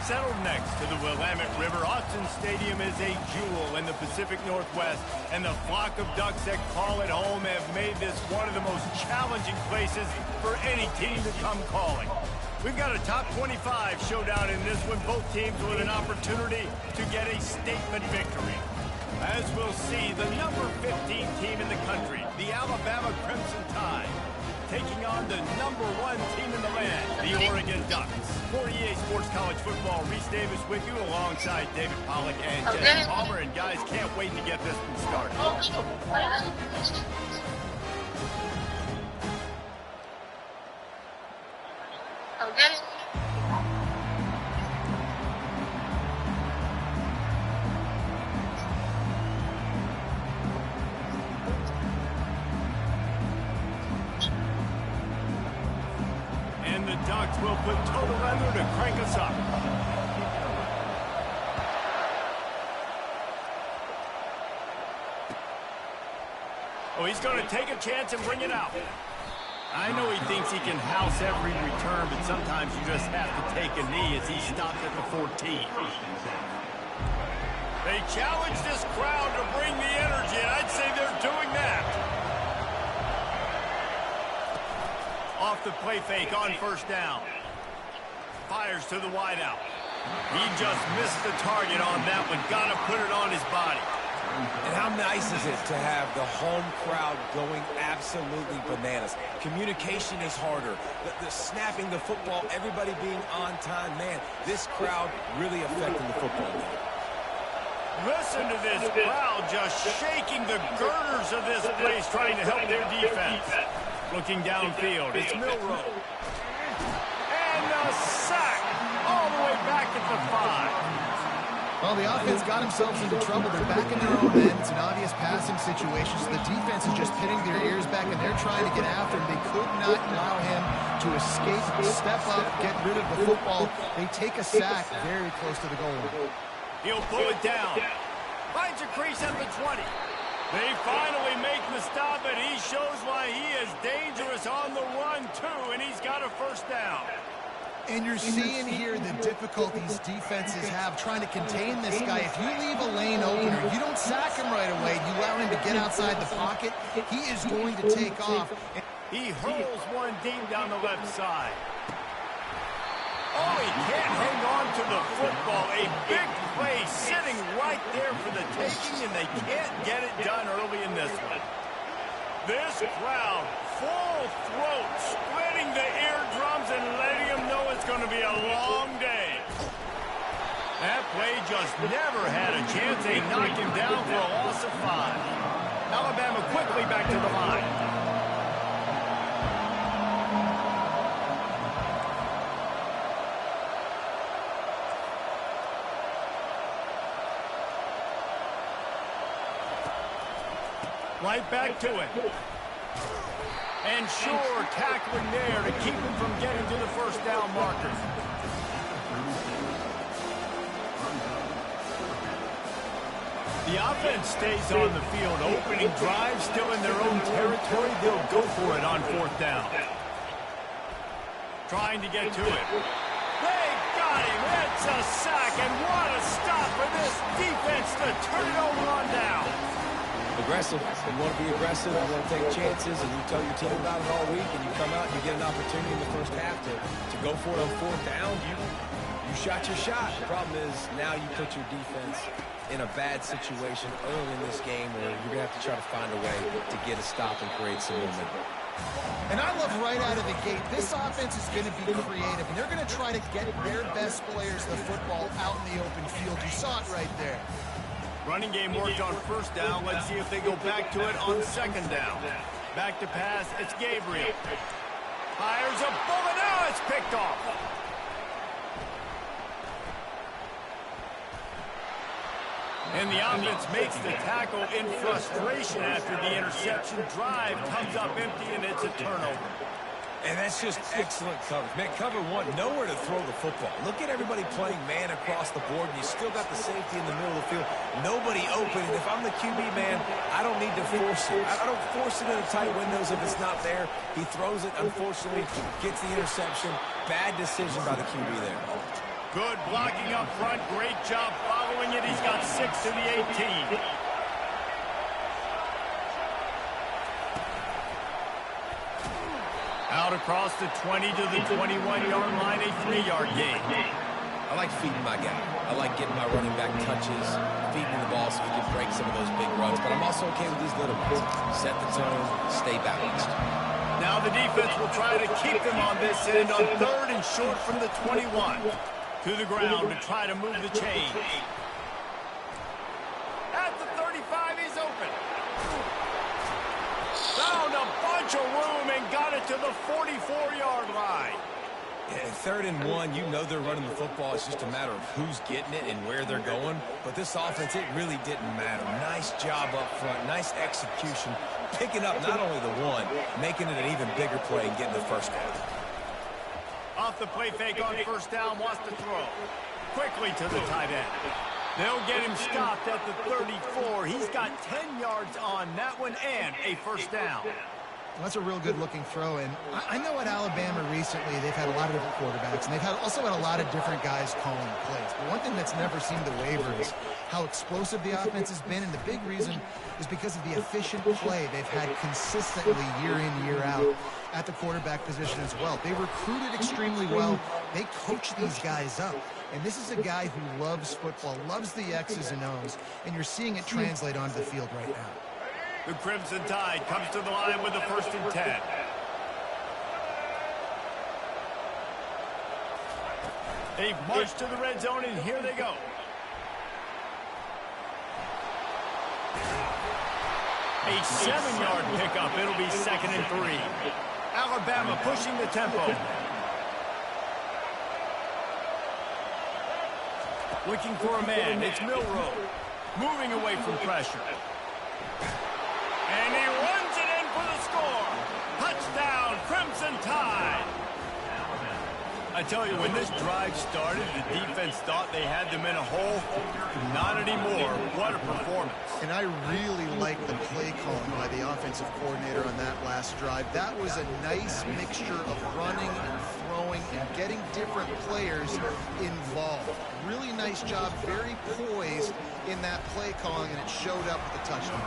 Settled next to the Willamette River, Austin Stadium is a jewel in the Pacific Northwest, and the flock of ducks that call it home have made this one of the most challenging places for any team to come calling. We've got a top 25 showdown in this one, both teams with an opportunity to get a statement victory. As we'll see, the number 15 team in the country, the Alabama Crimson Tide, taking on the number 1 team in the land, the Oregon Ducks. For EA Sports College Football, Reese Davis with you alongside David Pollack and Jesse Palmer. And guys, can't wait to get this one started. And the Ducks will put total under to crank us up. Oh, he's going to take a chance and bring it out. I know he thinks he can house every return, but sometimes you just have to take a knee as he stopped at the 14. They challenge this crowd to bring the energy, and I'd say they're doing that. Off the play fake on first down. Fires to the wideout. He just missed the target on that one. Got to put it on his body. And how nice is it to have the home crowd going absolutely bananas? Communication is harder. The snapping the football, everybody being on time. Man, this crowd really affecting the football game. Listen to this crowd just shaking the girders of this place, trying to help their defense. Looking downfield, it's Milroe. And a sack all the way back at the 5. Well, the offense got themselves into trouble. They're back in their own end. It's an obvious passing situation, so the defense is just pinning their ears back, and they're trying to get after him. They could not allow him to escape, step up, get rid of the football. They take a sack very close to the goal line. He'll pull it down. Finds a crease at the 20. They finally make the stop, and he shows why he is dangerous on the run, too, and he's got a first down. And you're seeing here the difficulties defenses have trying to contain this guy. If you leave a lane open or you don't sack him right away, you allow him to get outside the pocket, he is going to take off. He hurls one deep down the left side. Oh, he can't hang on to the football. A big play sitting right there for the taking, and they can't get it done early in this one. This crowd, full throat, splitting the eardrums and letting them know it's going to be a long day. That play just never had a chance. They knocked him down for a loss of 5. Alabama quickly back to the line. Right back to it. And sure, tackling there to keep him from getting to the first down marker. The offense stays on the field. Opening drive, still in their own territory. They'll go for it on fourth down. Trying to get to it. They got him. It's a sack, and what a stop for this defense to turn it over on down. Aggressive. You want to be aggressive. You want to take chances, and you tell your team about it all week, and you come out and you get an opportunity in the first half to go for it on fourth down. You shot your shot. The problem is now you put your defense in a bad situation early in this game where you're going to have to try to find a way to get a stop and create some movement. And I love right out of the gate, this offense is going to be creative, and they're going to try to get their best players the football out in the open field. You saw it right there. Running game worked on first down. Let's see if they go back to it on second down. Back to pass. It's Gabriel. Fires a bullet. Now it's picked off. And the offense makes the tackle in frustration after the interception. Drive comes up empty, and it's a turnover. And that's just excellent coverage. Man, cover one, nowhere to throw the football. Look at everybody playing man across the board, and you still got the safety in the middle of the field. Nobody open. And if I'm the QB, man, I don't need to force it. I don't force it in the tight windows if it's not there. He throws it, unfortunately, gets the interception. Bad decision by the QB there. Good blocking up front. Great job following it. He's got 6 to the 18. Out across the 20 to the 21-yard line, a 3-yard gain. I like feeding my guy. I like getting my running back touches, feeding the ball so he can break some of those big runs. But I'm also okay with these little ones. Set the tone, stay balanced. Now the defense will try to keep them on this end on 3rd and short from the 21. To the ground to try to move the chains. At the 35, he's open. Found a bunch of room and got it to the 44-yard line. Yeah, 3rd and 1, you know they're running the football. It's just a matter of who's getting it and where they're going. But this offense, it really didn't matter. Nice job up front, nice execution. Picking up not only the one, making it an even bigger play and getting the first down. Off the play fake on 1st down, wants to throw. Quickly to the tight end. They'll get him stopped at the 34. He's got 10 yards on that one and a 1st down. Well, that's a real good-looking throw, and I know at Alabama recently they've had a lot of different quarterbacks, and they've also had a lot of different guys calling plays. But one thing that's never seemed to waver is how explosive the offense has been, and the big reason is because of the efficient play they've had consistently year in, year out at the quarterback position as well. They recruited extremely well. They coach these guys up. And this is a guy who loves football, loves the X's and O's, and you're seeing it translate onto the field right now. The Crimson Tide comes to the line with a 1st and 10. They've marched to the red zone, and here they go. A 7-yard pickup. It'll be 2nd and 3. Alabama pushing the tempo. Looking for a man. It's Milroe. Moving away from pressure. And he runs it in for the score. Touchdown, Crimson Tide. I tell you, when this drive started, the defense thought they had them in a hole. Not anymore. What a performance. And I really like the play calling by the offensive coordinator on that last drive. That was a nice mixture of running and throwing and getting different players involved. Really nice job, very poised in that play calling, and it showed up with the touchdown.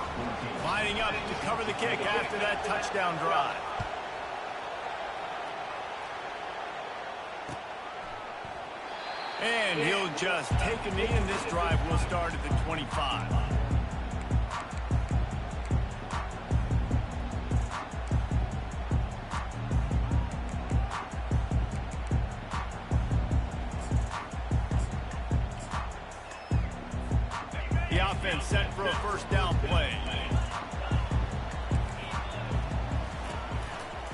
Lining up to cover the kick after that touchdown drive. And he'll just take a knee, and this drive will start at the 25. The offense set for a 1st down play.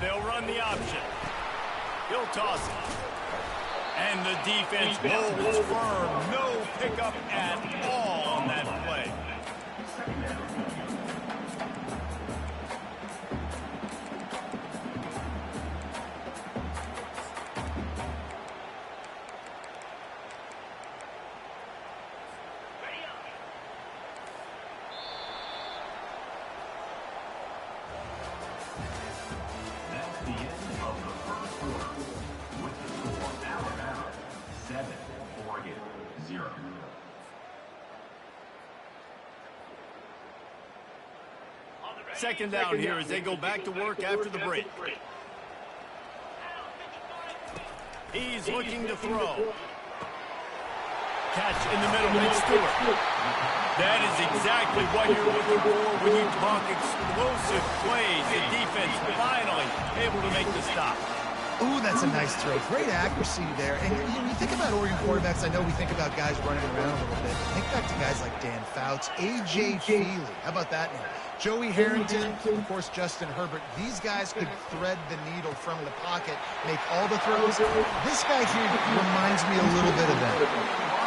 They'll run the option. He'll toss it. And the defense holds firm. No pickup at all on that play. That's the end of the 1st quarter. With the score, Alabama 7, Oregon 0. Second down here as they go back to work after the break. He's looking to throw. Catch in the middle, it's Stewart. That is exactly what you're looking for when you talk explosive plays. The defense finally able to make the stop. Ooh, that's a nice throw. Great accuracy there. And you think about Oregon quarterbacks, I know we think about guys running around a little bit. Think back to guys like Dan Fouts, A.J. Feely. How about that name? Joey Harrington, of course, Justin Herbert. These guys could thread the needle from the pocket, make all the throws. This guy here reminds me a little bit of that.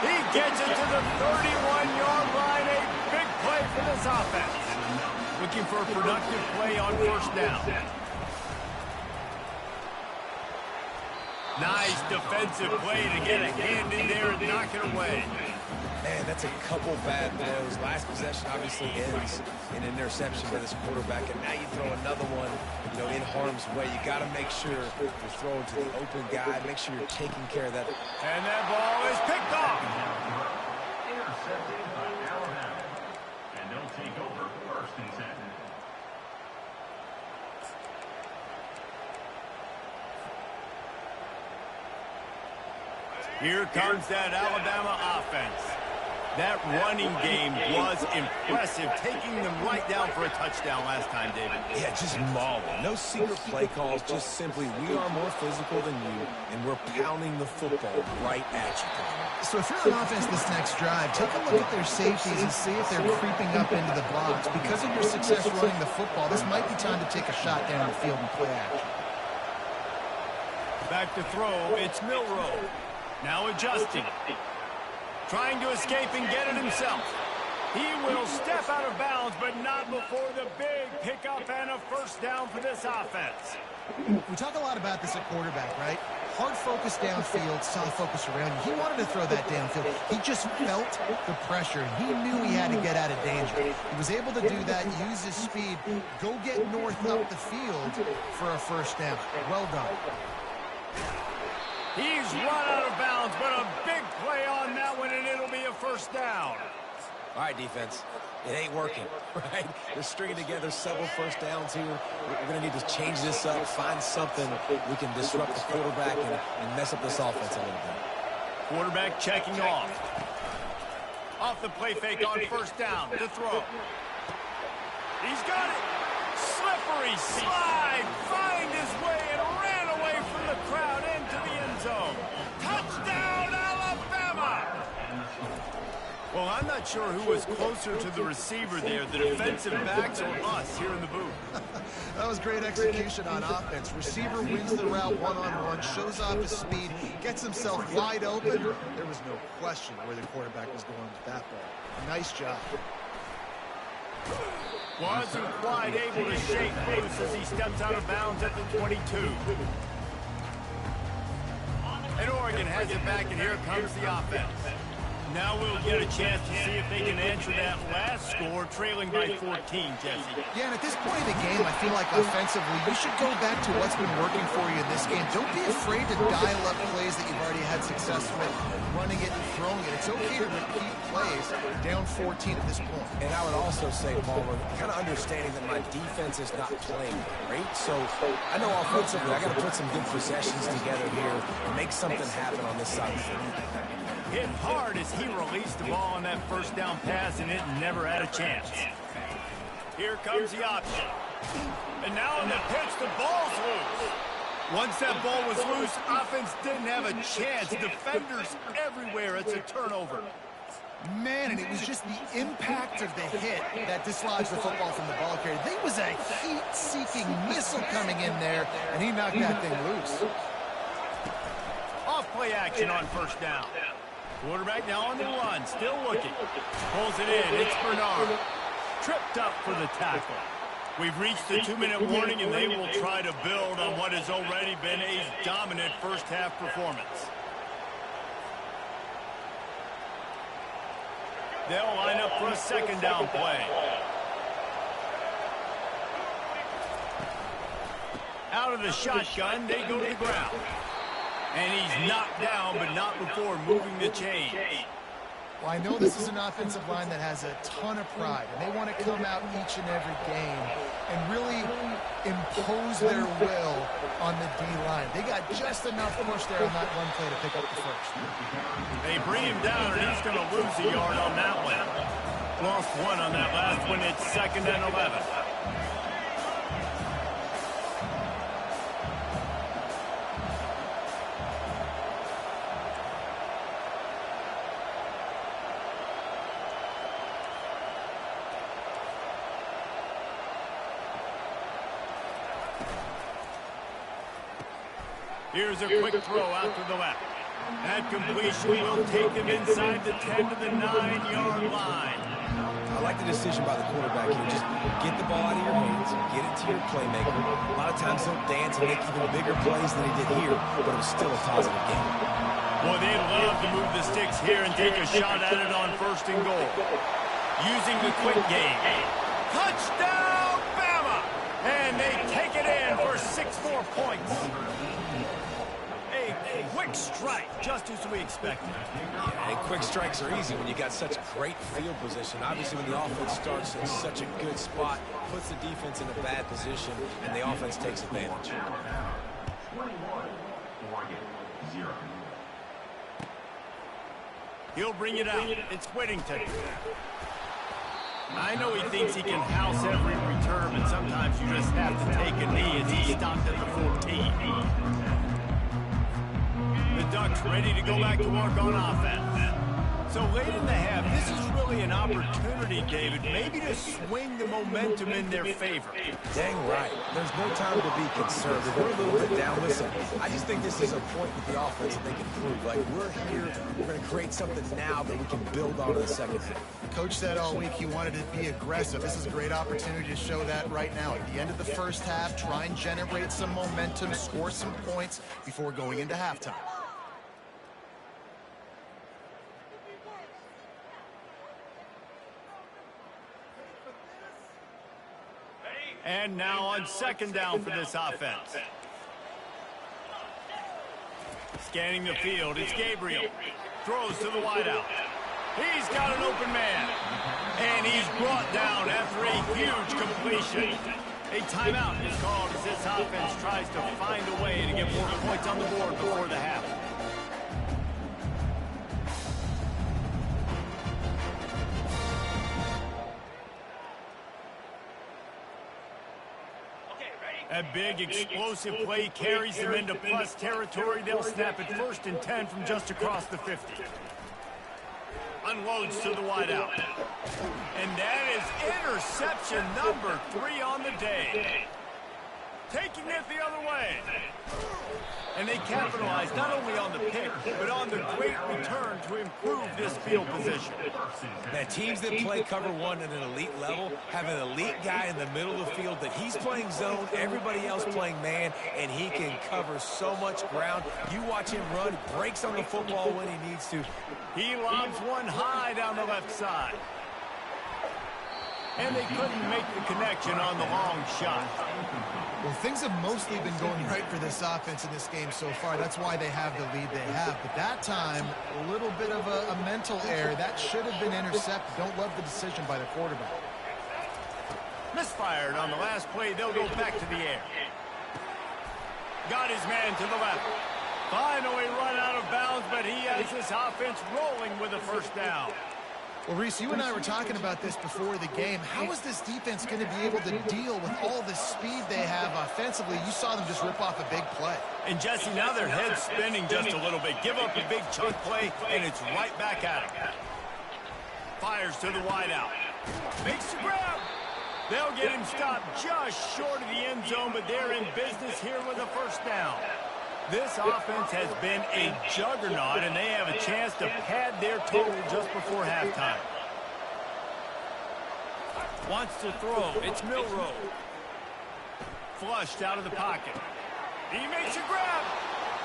He gets it to the 31-yard line. A big play for this offense. Looking for a productive play on 1st down. Nice defensive play to get a hand in there and knock it away. Man, that's a couple bad throws. Last possession obviously ends in an interception by this quarterback, and now you throw another one, in harm's way. You got to make sure you're throwing to the open guy. Make sure you're taking care of that. And that ball is picked off. Intercepted by Alabama. And they'll take over 1st and 10. Here comes that Alabama offense. That running game was impressive, taking them right down for a touchdown last time, David. Yeah, just mauling. No secret play calls, just simply we are more physical than you, and we're pounding the football right at you. So if you're on offense this next drive, take a look at their safeties and see if they're creeping up into the box. Because of your success running the football, this might be time to take a shot down the field and play action. Back to throw, it's Milroe. Now adjusting. Trying to escape and get it himself. He will step out of bounds, but not before the big pickup and a first down for this offense. We talk a lot about this at quarterback, right? Hard focus downfield, soft focus around you. He wanted to throw that downfield. He just felt the pressure, and he knew he had to get out of danger. He was able to do that, use his speed, go get north up the field for a first down. Well done. He's run out of bounds, but a big play on that one, and it'll be a first down. All right, defense. It ain't working, right? They're stringing together several first downs here. We're going to need to change this up, find something we can disrupt the quarterback and mess up this offense a little bit. Quarterback checking off. Off the play fake on first down to throw. He's got it. Slippery slide. Find his way and ran away from the crowd into the end zone. Touchdown, Alabama! Well, I'm not sure who was closer to the receiver there, the defensive backs or us here in the booth. That was great execution on offense. Receiver wins the route one-on-one, shows off his speed, gets himself wide open. There was no question where the quarterback was going with that ball. Nice job. Wasn't quite able to shake loose as he steps out of bounds at the 22. And Oregon has it back, and here comes the offense. Now we'll get a chance to see if they can answer that last score, trailing by 14, Jesse. Yeah, and at this point in the game, I feel like offensively, you should go back to what's been working for you in this game. Don't be afraid to dial up plays that you've already had success with, running it and throwing it. It's okay to repeat plays down 14 at this point. And I would also say, Palmer, kind of understanding that my defense is not playing great. So I know offensively, I got to put some good possessions together here and make something happen on this side of the field. Hit hard as he released the ball on that first down pass, and it never had a chance. Here comes the option. And now on the pitch, the ball's loose. Once that ball was loose, offense didn't have a chance. Defenders everywhere. It's a turnover. Man, and it was just the impact of the hit that dislodged the football from the ball carrier. There was a heat-seeking missile coming in there, and he knocked that thing loose. Off play action on first down. Quarterback now on the run, still looking. Pulls it in, it's Bernard. Tripped up for the tackle. We've reached the 2-minute warning, and they will try to build on what has already been a dominant first-half performance. They'll line up for a second down play. Out of the shotgun, they go to the ground. And he's knocked down, but not before moving the chains. Well, I know this is an offensive line that has a ton of pride, and they want to come out each and every game and really impose their will on the D-line. They got just enough push there on that run play to pick up the first. They bring him down, and he's going to lose a yard on that one. Lost one on that last one. It's 2nd and 11. Here's a quick throw out to the left. That completion will take him inside the 10 to the 9-yard line. I like the decision by the quarterback here. Just get the ball out of your hands, get it to your playmaker. A lot of times he'll dance and make even bigger plays than he did here, but it was still a positive game. Boy, they'd love to move the sticks here and take a shot at it on 1st and goal. Using the quick game. Touchdown, Bama! And they take it in for 6 more points. A quick strike, just as we expected. Yeah, and quick strikes are easy when you got such great field position. Obviously, when the offense starts in such a good spot, puts the defense in a bad position, and the offense takes advantage. 21, Oregon, 0. He'll bring it out. It's Whittington. I know he thinks he can house every return, but sometimes you just have to take a knee as he stopped at the 14. The Ducks ready to go back to work on offense. So late in the half, this is really an opportunity, David, maybe to swing the momentum in their favor. Dang right. There's no time to be conservative. We're a little bit down. Listen, I just think this is a point with the offense that they can prove. Like, we're here, we're going to create something now that we can build on in the second half. Coach said all week he wanted to be aggressive. This is a great opportunity to show that right now. At the end of the first half, try and generate some momentum, score some points before going into halftime. And now on 2nd down for this offense. Scanning the field, it's Gabriel. Throws to the wideout. He's got an open man. And he's brought down after a huge completion. A timeout is called as this offense tries to find a way to get more points on the board before the half. A big explosive play carries them into plus territory. They'll snap it 1st and 10 from just across the 50. Unloads to the wideout. And that is interception number 3 on the day. Taking it the other way. And they capitalize not only on the pick, but on the great return to improve this field position. Now, teams that play cover 1 at an elite level have an elite guy in the middle of the field that he's playing zone, everybody else playing man, and he can cover so much ground. You watch him run, breaks on the football when he needs to. He lobs one high down the left side. And they couldn't make the connection on the long shot. Well, things have mostly been going right for this offense in this game so far. That's why they have the lead they have. But that time, a little bit of a mental error. That should have been intercepted. Don't love the decision by the quarterback. Misfired on the last play. They'll go back to the air. Got his man to the left. Finally run out of bounds, but he has this offense rolling with a 1st down. Well, Reese, you and I were talking about this before the game. How is this defense going to be able to deal with all the speed they have offensively? You saw them just rip off a big play. And, Jesse, now their head's spinning just a little bit. Give up a big chunk play, and it's right back at him. Fires to the wideout. Makes the grab. They'll get him stopped just short of the end zone, but they're in business here with a 1st down. This offense has been a juggernaut, and they have a chance to pad their total just before halftime. Wants to throw. It's Milroe. Flushed out of the pocket. He makes a grab.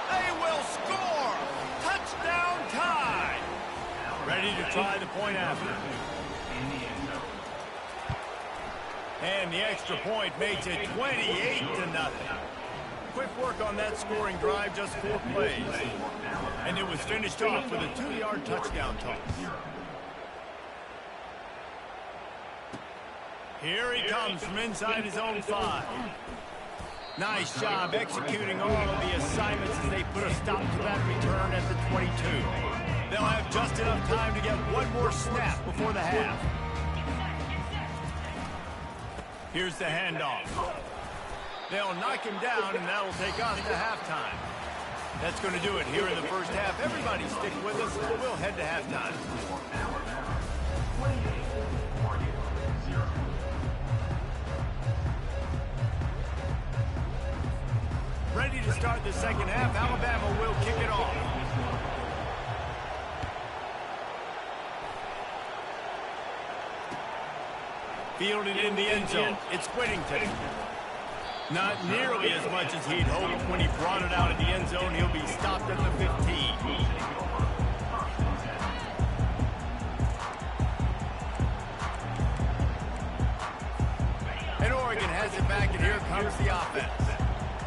They will score. Touchdown tie. Ready to try the point after. And the extra point makes it 28-0. Quick work on that scoring drive, just 4 plays. And it was finished off with a 2-yard touchdown toss. Here he comes from inside his own 5. Nice job executing all of the assignments as they put a stop to that return at the 22. They'll have just enough time to get one more snap before the half. Here's the handoff. They'll knock him down, and that'll take us to halftime. That's going to do it here in the first half. Everybody stick with us. We'll head to halftime. Ready to start the second half. Alabama will kick it off. Fielded in the end zone. It's Whittington. Not nearly as much as he'd hoped when he brought it out of the end zone. He'll be stopped at the 15. And Oregon has it back, and here comes the offense.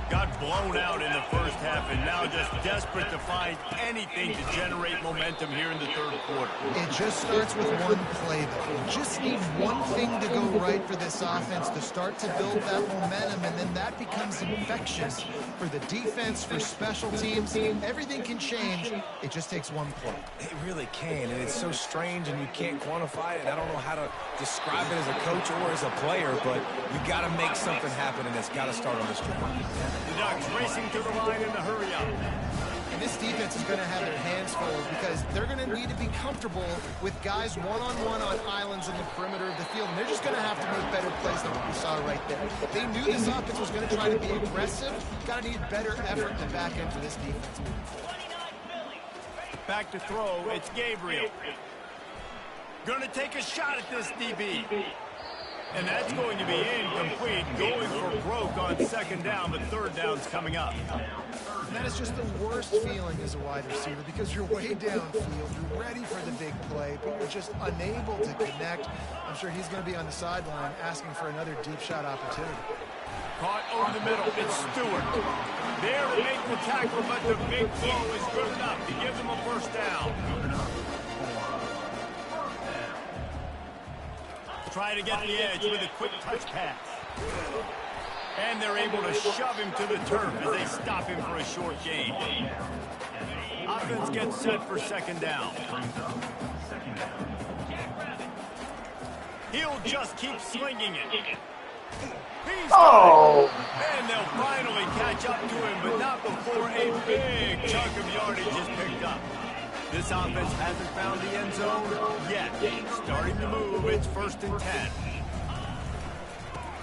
Got blown out in the first half, and now just desperate to find anything to generate momentum here in the third quarter. It just starts with one play, though. You just need one thing to go right for this offense to start to build that momentum, and then that becomes infectious for the defense, for special teams. Everything can change. It just takes one play. It really can, and it's so strange, and you can't quantify it. I don't know how to describe it as a coach or as a player, but you got to make something happen, and it's got to start on this drive. The Ducks racing to the line in a hurry up. And this defense is going to have their hands full because they're going to need to be comfortable with guys one-on-one on islands in the perimeter of the field. And they're just going to have to make better plays than what we saw right there. They knew this offense was going to try to be aggressive. Got to need better effort in the back end for this defense. Back to throw. It's Gabriel. Going to take a shot at this DB. And that's going to be incomplete, going for broke on second down, but third down's coming up. And that is just the worst feeling as a wide receiver because you're way downfield, you're ready for the big play, but you're just unable to connect. I'm sure he's going to be on the sideline asking for another deep shot opportunity. Caught over the middle, it's Stewart. There to make the tackle, but the big throw is good enough to give them a first down. Try to get the edge with a quick touch pass. And they're able to shove him to the turf as they stop him for a short gain. Offense gets set for second down. He'll just keep slinging it. He's got it. And they'll finally catch up to him, but not before a big chunk of yardage is picked up. This offense hasn't found the end zone yet. Starting to move, it's 1st and 10.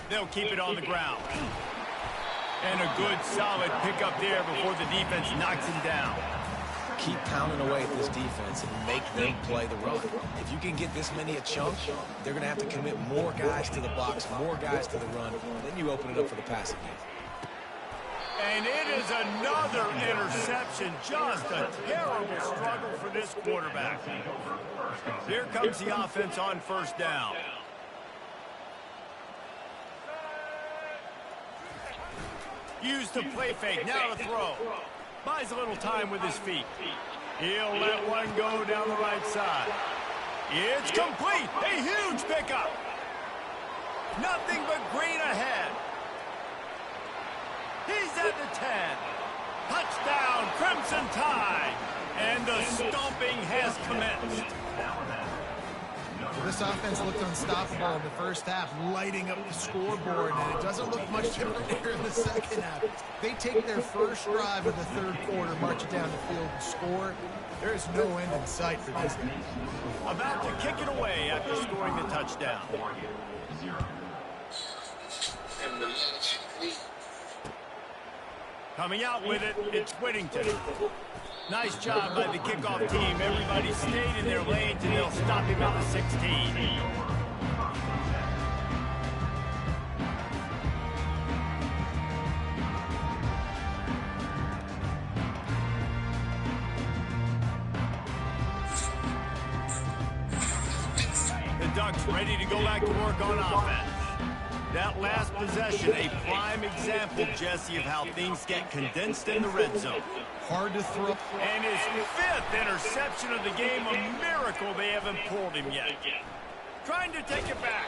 They'll keep it on the ground. And a good, solid pickup there before the defense knocks him down. Keep pounding away at this defense and make them play the run. If you can get this many a chunk, they're going to have to commit more guys to the box, more guys to the run. Then you open it up for the passing game. And it is another interception. Just a terrible struggle for this quarterback. Here comes the offense on first down. Use the play fake. Now to throw. Buys a little time with his feet. He'll let one go down the right side. It's complete. A huge pickup. Nothing but green ahead. He's at the 10. Touchdown, Crimson Tide. And the stomping has commenced. This offense looked unstoppable in the first half, lighting up the scoreboard, and it doesn't look much different here in the second half. They take their first drive of the third quarter, march it down the field and score. There is no end in sight for this game. About to kick it away after scoring the touchdown. Coming out with it, it's Whittington. Nice job by the kickoff team. Everybody stayed in their lanes, and they'll stop him at the 16. The Ducks ready to go back to work on offense. That last possession, a prime example, Jesse, of how things get condensed in the red zone. Hard to throw. And his 5th interception of the game, a miracle they haven't pulled him yet. Trying to take it back.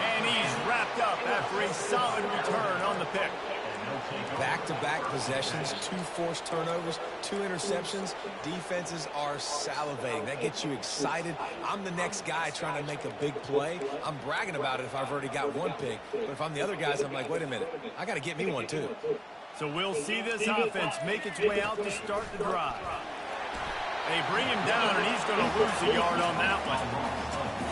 And he's wrapped up after a solid return on the pick. Back-to-back possessions, 2 forced turnovers, 2 interceptions. Defenses are salivating. That gets you excited. I'm the next guy trying to make a big play. I'm bragging about it if I've already got 1 pick. But if I'm the other guys, I'm like, wait a minute. I got to get me one, too. So we'll see this offense make its way out to start the drive. They bring him down, and he's going to lose a yard on that one.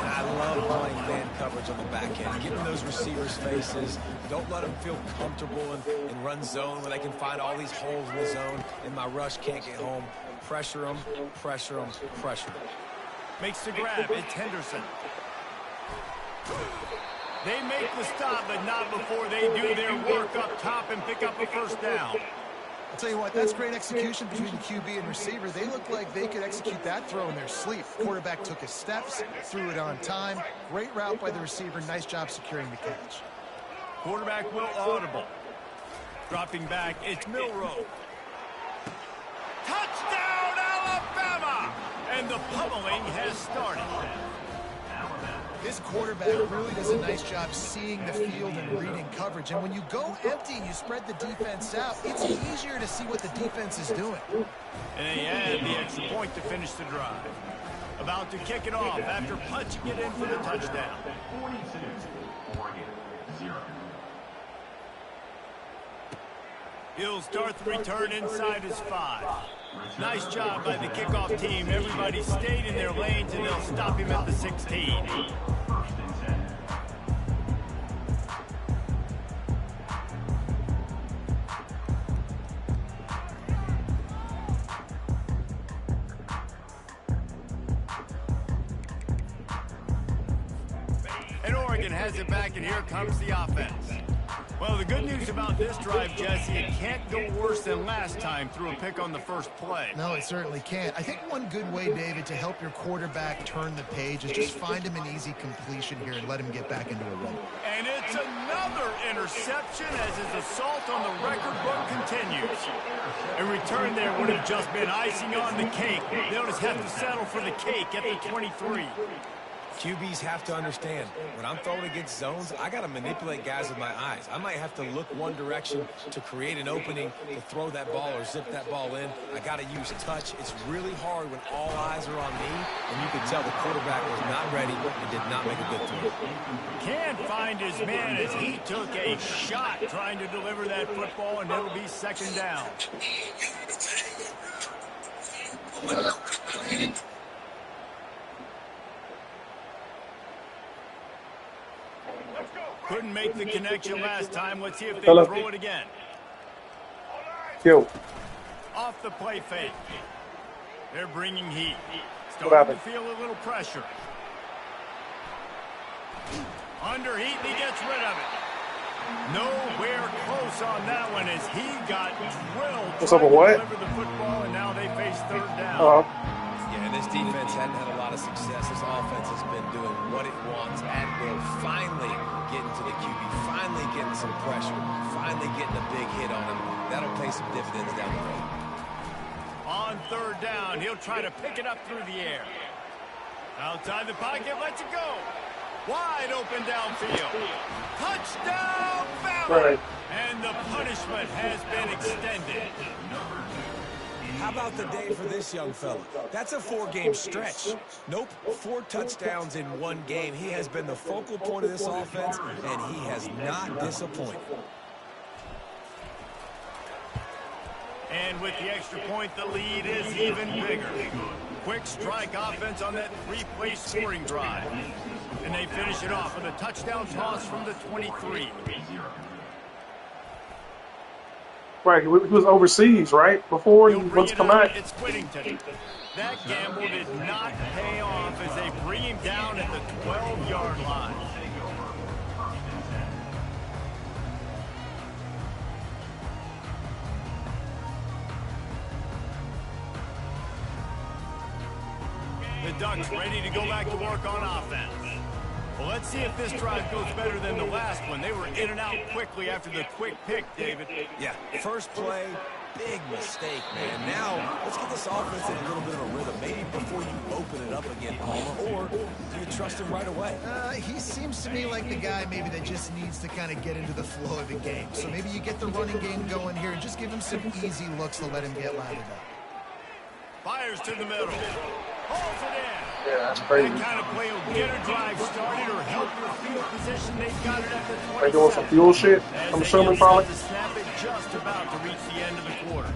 I love playing man coverage on the back end. Get in those receivers' faces. Don't let them feel comfortable in run zone where they can find all these holes in the zone, and my rush can't get home. Pressure them, pressure them, pressure them. Makes the grab. It's Henderson. They make the stop, but not before they do their work up top and pick up a first down. I'll tell you what, that's great execution between the QB and receiver. They look like they could execute that throw in their sleep. Quarterback took his steps, threw it on time. Great route by the receiver. Nice job securing the catch. Quarterback will audible. Dropping back, it's Milroe. Touchdown, Alabama! And the pummeling has started. This quarterback really does a nice job seeing the field and reading coverage. And when you go empty and you spread the defense out, it's easier to see what the defense is doing. And they add the extra point to finish the drive. About to kick it off after punching it in for the touchdown. 42, Oregon, 0. He'll start the return inside his 5. Nice job by the kickoff team. Everybody stayed in their lanes, and they'll stop him at the 16. First and 10. And Oregon has it back, and here comes the offense. Well, the good news about this drive, Jesse, it can't go worse than last time through a pick on the first play. No, it certainly can't. I think one good way, David, to help your quarterback turn the page is just find him an easy completion here and let him get back into a run. And it's another interception as his assault on the record book continues. A return there would have just been icing on the cake. They'll just have to settle for the cake at the 23. QBs have to understand, when I'm throwing against zones, I got to manipulate guys with my eyes. I might have to look one direction to create an opening to throw that ball or zip that ball in. I got to use touch. It's really hard when all eyes are on me, and you can tell the quarterback was not ready and did not make a good throw. Can't find his man as he took a shot trying to deliver that football, and it'll be second down. Couldn't make the connection last time. Let's see if they throw it again. Off the play fake. They're bringing heat. Starting to feel a little pressure. Under heat, and he gets rid of it. Nowhere close on that one as he got drilled trying to deliver the football, and now they face third down. Yeah, and this defense hadn't had a lot of success. This offense has been doing what it wants at will. Finally getting to the QB, finally getting some pressure, finally getting a big hit on him. That'll pay some dividends down the road. On third down, he'll try to pick it up through the air. Outside the pocket, lets it go. Wide open downfield. Touchdown, Bama! And the punishment has been extended. How about the day for this young fella? That's a 4-game stretch. Nope, 4 touchdowns in 1 game. He has been the focal point of this offense, and he has not disappointed. And with the extra point, the lead is even bigger. Quick strike offense on that 3-play scoring drive. And they finish it off with a touchdown toss from the 23. Right, he was overseas, right? Before he wants to come back. It's Whittington. That gamble did not pay off as they bring him down at the 12-yard line. The Ducks ready to go back to work on offense. Well, let's see if this drive goes better than the last one. They were in and out quickly after the quick pick, David. Yeah, first play, big mistake, man. Now, let's get this offense in a little bit of a rhythm. Maybe before you open it up again, Palmer, or do you trust him right away? He seems to me like the guy maybe that just needs to kind of get into the flow of the game. So maybe you get the running game going here and just give him some easy looks to let him get lathered up. Fires to the middle. Holds it in. Yeah, that's crazy. That kind of play will get a drive started or help your field position. They've got it at the 27. They doing some fuel shit, I'm assuming, probably. To snap it just about to reach the end of the quarter.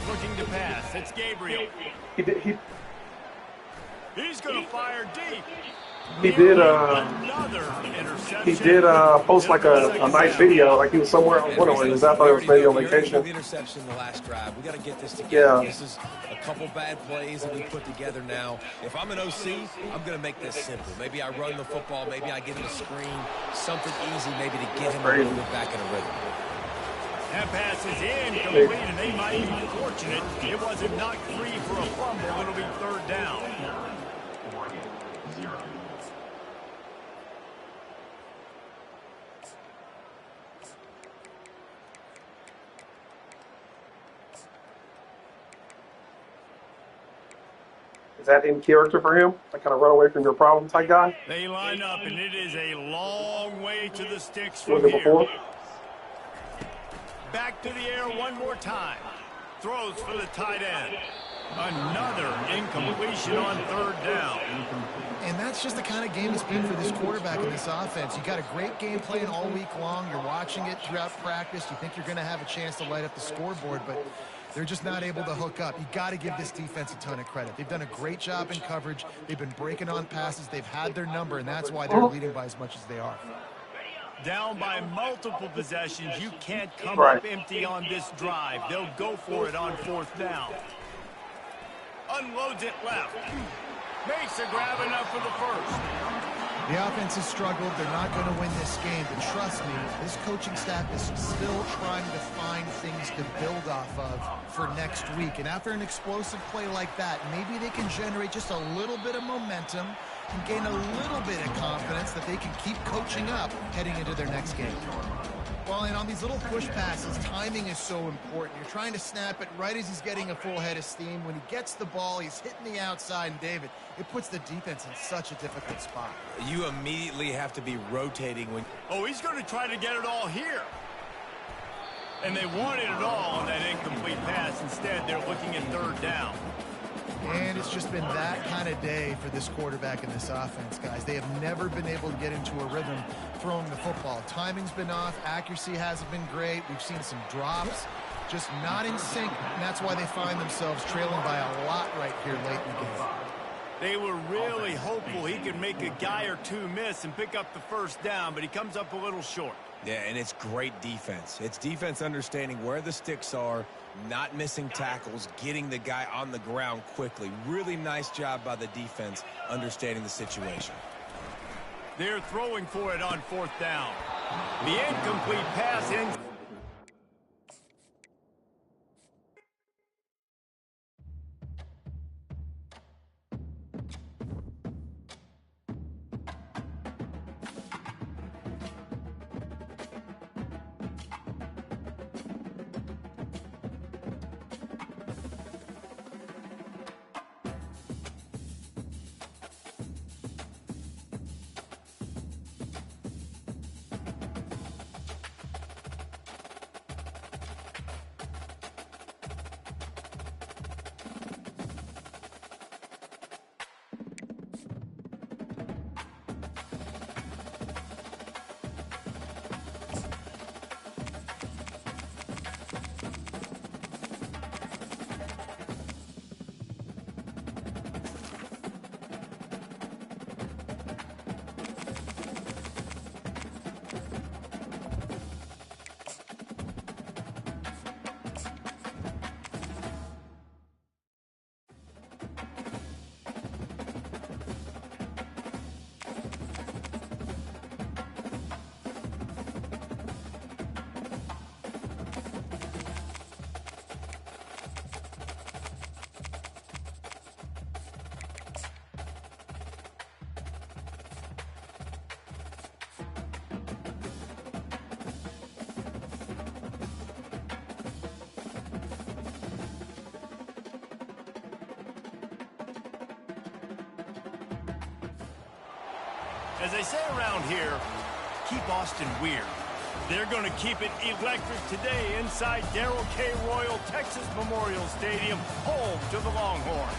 Looking to pass. It's Gabriel. He He's going to fire deep. He did. Another He interception. did post like a nice video, like he was somewhere. I wonder where he was. I thought it was maybe on We already vacation. the interception in the last drive. We got to get this together. Yeah. This is a couple bad plays that we put together now. If I'm an OC, I'm going to make this simple. Maybe I run the football. Maybe I get him a screen. Something easy maybe to get him a little bit back in a rhythm. That pass is incomplete, and they might be fortunate it wasn't knocked free for a fumble. It'll be third down. Oregon, 0. Is that in character for him? That kind of run away from your problem type guy? They line up, and it is a long way to the sticks Was from it here. before? Back to the air one more time. Throws for the tight end. Another incompletion on third down. And that's just the kind of game it's been for this quarterback in this offense. You got a great game plan all week long. You're watching it throughout practice. You think you're going to have a chance to light up the scoreboard, but they're just not able to hook up. You got to give this defense a ton of credit. They've done a great job in coverage. They've been breaking on passes. They've had their number, and that's why they're leading by as much as they are. Down by multiple possessions. You can't come Right. up empty on this drive. They'll go for it on fourth down. Unloads it left. Makes a grab enough for the first. The offense has struggled. They're not going to win this game, but trust me, this coaching staff is still trying to find things to build off of for next week. And after an explosive play like that, maybe they can generate just a little bit of momentum and gain a little bit of confidence that they can keep coaching up heading into their next game. Well, and on these little push passes, timing is so important. You're trying to snap it right as he's getting a full head of steam. When he gets the ball, he's hitting the outside, and David, it puts the defense in such a difficult spot. You immediately have to be rotating when... Oh, he's going to try to get it all here. And they wanted it all on that incomplete pass. Instead, they're looking at third down. And it's just been that kind of day for this quarterback in this offense, guys. They have never been able to get into a rhythm throwing the football. Timing's been off. Accuracy hasn't been great. We've seen some drops, just not in sync. And that's why they find themselves trailing by a lot right here late in the game. They were really hopeful he could make a guy or two miss and pick up the first down, but he comes up a little short. Yeah, and it's great defense. It's defense understanding where the sticks are, not missing tackles, getting the guy on the ground quickly. Really nice job by the defense understanding the situation. They're throwing for it on fourth down. The incomplete pass ends. As they say around here, keep Austin weird. They're going to keep it electric today inside Darrell K. Royal Texas Memorial Stadium, home to the Longhorns.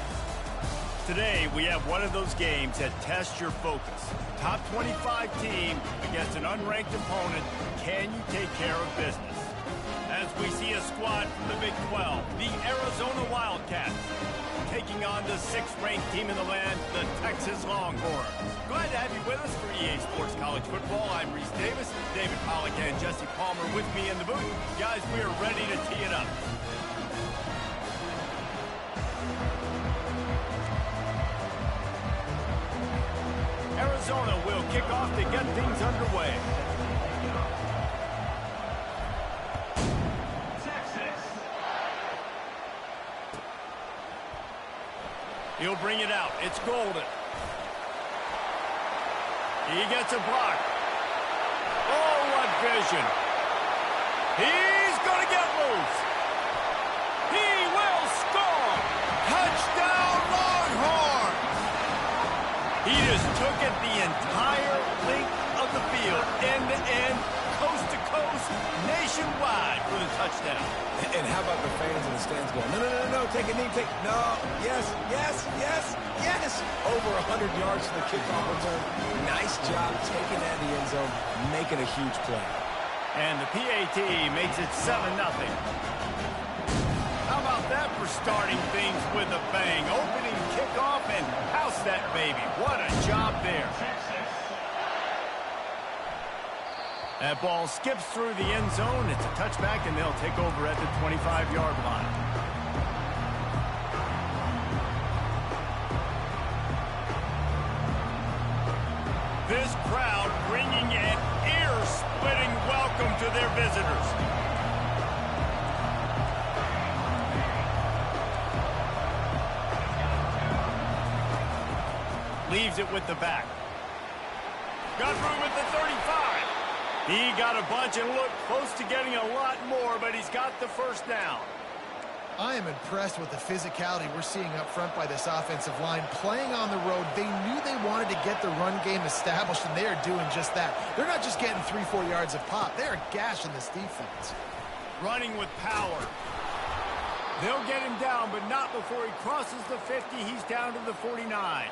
Today, we have one of those games that tests your focus. Top 25 team against an unranked opponent. Can you take care of business? As we see a squad from the Big 12, the Arizona Wildcats, taking on the 6th-ranked team in the land, the Texas Longhorns. Glad to have you with us for EA Sports College Football. I'm Reese Davis, David Pollack and Jesse Palmer with me in the booth. Guys, we are ready to tee it up. Arizona will kick off to get things underway. He'll bring it out. It's Golden. He gets a block. Oh, what vision. He's going to get loose. He will score. Touchdown, Longhorns. He just took it the entire length of the field, end to end, coast to coast, nationwide for the touchdown. And how about the fans in the stands going, no, take a knee, yes. Over 100 yards to the kickoff return. Nice job taking that in the end zone, making a huge play. And the PAT makes it 7-0. How about that for starting things with a bang? Opening kickoff and house that baby. What a job there. That ball skips through the end zone. It's a touchback, and they'll take over at the 25-yard line. This crowd bringing an ear-splitting welcome to their visitors. Leaves it with the back. Got room at the 35. He got a bunch and looked close to getting a lot more, but he's got the first down. I am impressed with the physicality we're seeing up front by this offensive line. Playing on the road, they knew they wanted to get the run game established, and they are doing just that. They're not just getting 3-4 yards of pop. They are gashing this defense. Running with power. They'll get him down, but not before he crosses the 50. He's down to the 49.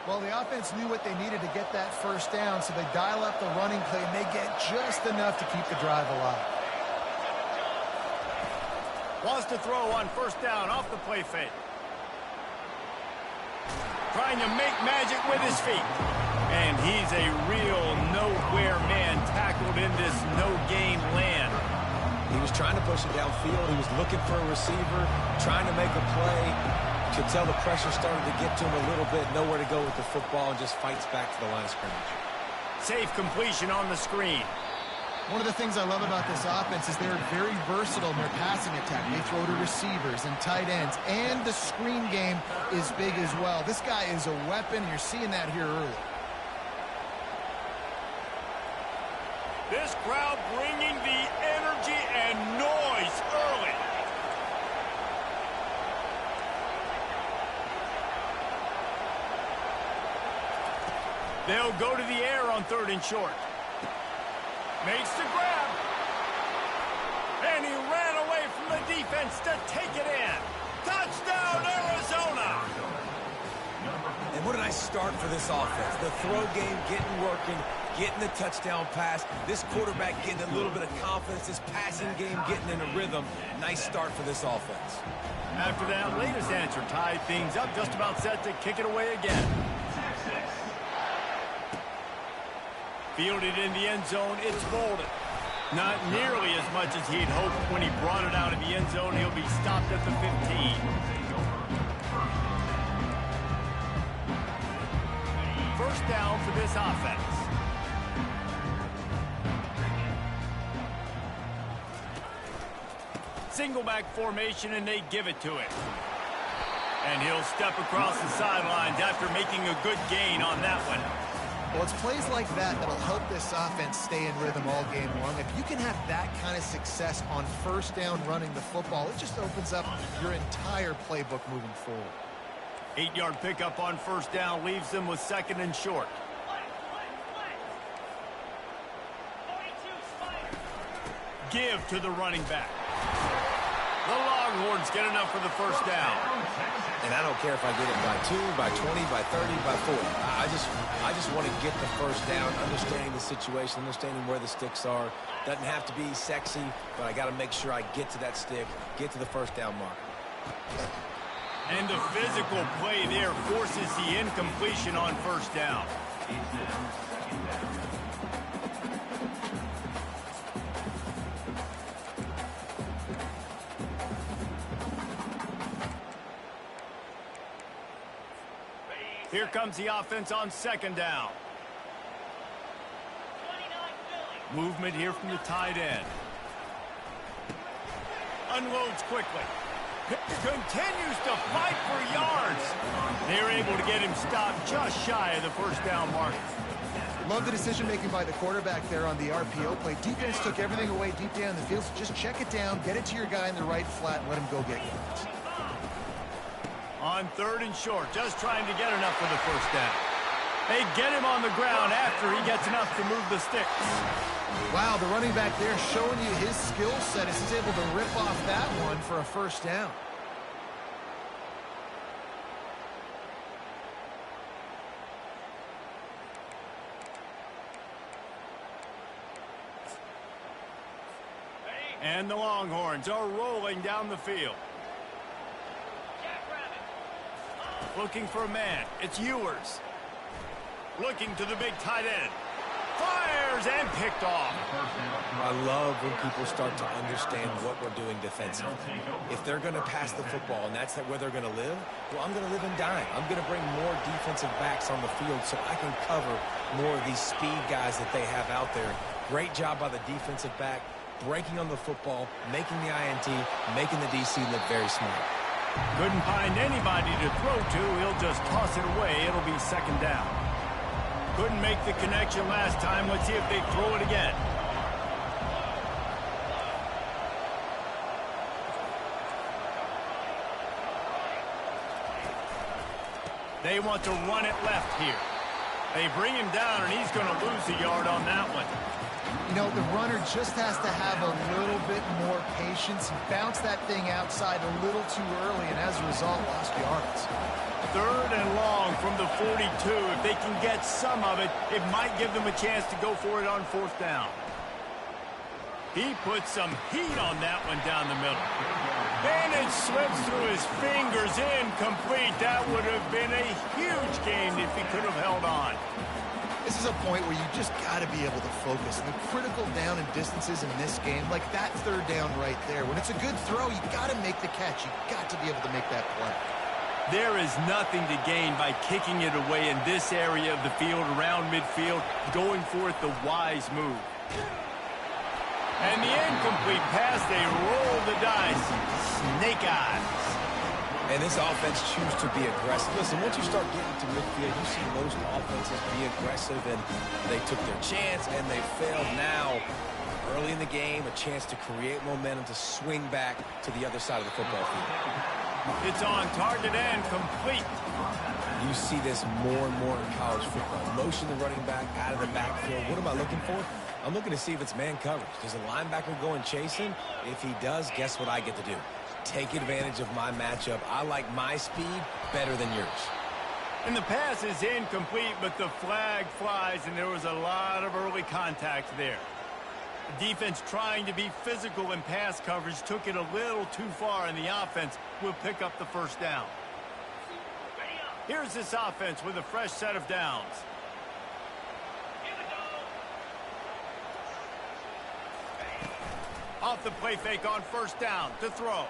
Well, the offense knew what they needed to get that first down, so they dial up the running play, and they get just enough to keep the drive alive. Wants to throw on first down off the play fake. Trying to make magic with his feet. And he's a real nowhere man tackled in this no-gain land. He was trying to push it downfield. He was looking for a receiver, trying to make a play. Could tell the pressure started to get to him a little bit. Nowhere to go with the football, and just fights back to the line of scrimmage. Safe completion on the screen. One of the things I love about this offense is they're very versatile in their passing attack. They throw to receivers and tight ends, and the screen game is big as well. This guy is a weapon, and you're seeing that here early. This crowd bringing the energy and noise early. They'll go to the air on 3rd and short. Makes the grab. And he ran away from the defense to take it in. Touchdown, Arizona! And what a nice start for this offense. The throw game getting working, getting the touchdown pass. This quarterback getting a little bit of confidence. This passing game getting in a rhythm. Nice start for this offense. After that latest answer tied things up, just about set to kick it away again. Fielded in the end zone, it's Golden. Not nearly as much as he'd hoped when he brought it out of the end zone. He'll be stopped at the 15. First down for this offense. Single back formation, and they give it to him. And he'll step across the sidelines after making a good gain on that one. Well, it's plays like that that'll help this offense stay in rhythm all game long. If you can have that kind of success on first down running the football, it just opens up your entire playbook moving forward. 8-yard pickup on first down leaves them with 2nd and short. Give to the running back. The Longhorns Browns get enough for the first down. And I don't care if I get it by 2, by 20, by 30, by 40. I just want to get the first down, understanding the situation, understanding where the sticks are. Doesn't have to be sexy, but I got to make sure I get to that stick, get to the first down mark. And the physical play there forces the incompletion on first down. Here comes the offense on second down. Movement here from the tight end. Unloads quickly. Continues to fight for yards. They're able to get him stopped just shy of the first down mark. Love the decision-making by the quarterback there on the RPO play. Defense took everything away deep down the field, so just check it down, get it to your guy in the right flat, and let him go get yards. On third and short, just trying to get enough for the first down. They get him on the ground after he gets enough to move the sticks. Wow, the running back there showing you his skill set as he's able to rip off that one for a first down. And the Longhorns are rolling down the field. Looking for a man. It's Ewers. Looking to the big tight end. Fires and picked off. I love when people start to understand what we're doing defensively. If they're going to pass the football and that's where they're going to live, well, I'm going to live and dine. I'm going to bring more defensive backs on the field so I can cover more of these speed guys that they have out there. Great job by the defensive back, breaking on the football, making the INT, making the DC look very smart. Couldn't find anybody to throw to. He'll just toss it away. It'll be second down. Couldn't make the connection last time. Let's see if they throw it again. They want to run it left here. They bring him down, and he's going to lose a yard on that one. You know, the runner just has to have a little bit more patience. He bounced that thing outside a little too early, and as a result, lost yards. Third and long from the 42. If they can get some of it, it might give them a chance to go for it on fourth down. He put some heat on that one down the middle. And it slips through his fingers, incomplete. That would have been a huge gain if he could have held on. This is a point where you just got to be able to focus. And the critical down and distances in this game, like that third down right there, when it's a good throw, you got to make the catch. You got to be able to make that play. There is nothing to gain by kicking it away in this area of the field, around midfield, going for it the wise move. And the incomplete pass, they roll the dice. Snake eyes. And this offense chooses to be aggressive. Listen, once you start getting to midfield, you see most offenses be aggressive, and they took their chance, and they failed. Now, early in the game, a chance to create momentum to swing back to the other side of the football field. It's on target and complete. You see this more and more in college football. Motion the running back out of the backfield. What am I looking for? I'm looking to see if it's man coverage. Does the linebacker go and chase him? If he does, guess what I get to do? Take advantage of my matchup. I like my speed better than yours. And the pass is incomplete, but the flag flies, and there was a lot of early contact there. The defense trying to be physical in pass coverage took it a little too far, and the offense will pick up the first down. Here's this offense with a fresh set of downs. Off the play fake on first down to throw.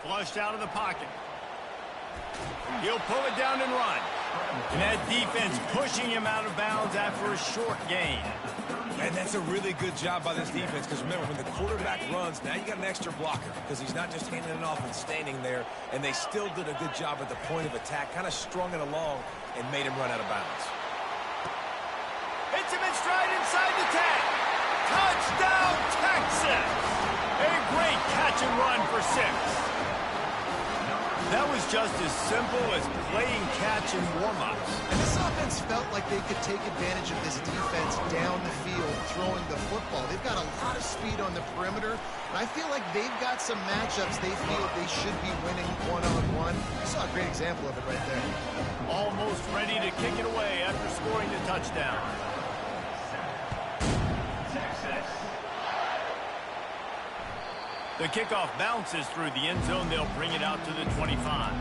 Flushed out of the pocket. He'll pull it down and run. And that defense pushing him out of bounds after a short gain. And that's a really good job by this defense, because remember, when the quarterback runs, now you got an extra blocker, because he's not just handing it off and standing there, and they still did a good job at the point of attack, kind of strung it along and made him run out of bounds. Hits him in stride inside the 10. Touchdown, Texas! A great catch and run for 6. That was just as simple as playing catch and warm-ups. And this offense felt like they could take advantage of this defense down the field, throwing the football. They've got a lot of speed on the perimeter, and I feel like they've got some matchups they feel they should be winning one-on-one. You saw a great example of it right there. Almost ready to kick it away after scoring the touchdown. The kickoff bounces through the end zone. They'll bring it out to the 25.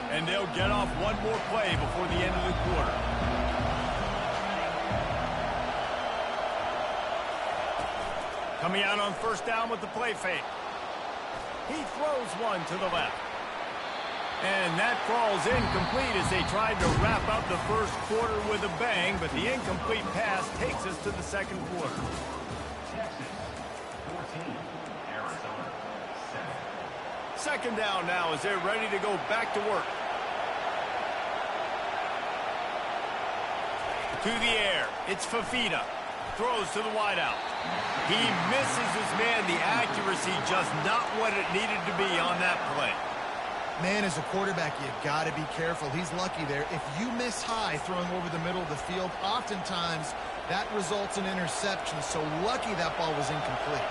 And they'll get off one more play before the end of the quarter. Coming out on first down with the play fake. He throws one to the left. And that falls incomplete as they tried to wrap up the first quarter with a bang, but the incomplete pass takes us to the second quarter. Texas 14, Arizona 7. Second down now as they're ready to go back to work. To the air, it's Fafita. Throws to the wideout. He misses his man. The accuracy just not what it needed to be on that play. Man, as a quarterback, you got to be careful. He's lucky there. If you miss high throwing over the middle of the field, oftentimes that results in interception. So lucky that ball was incomplete.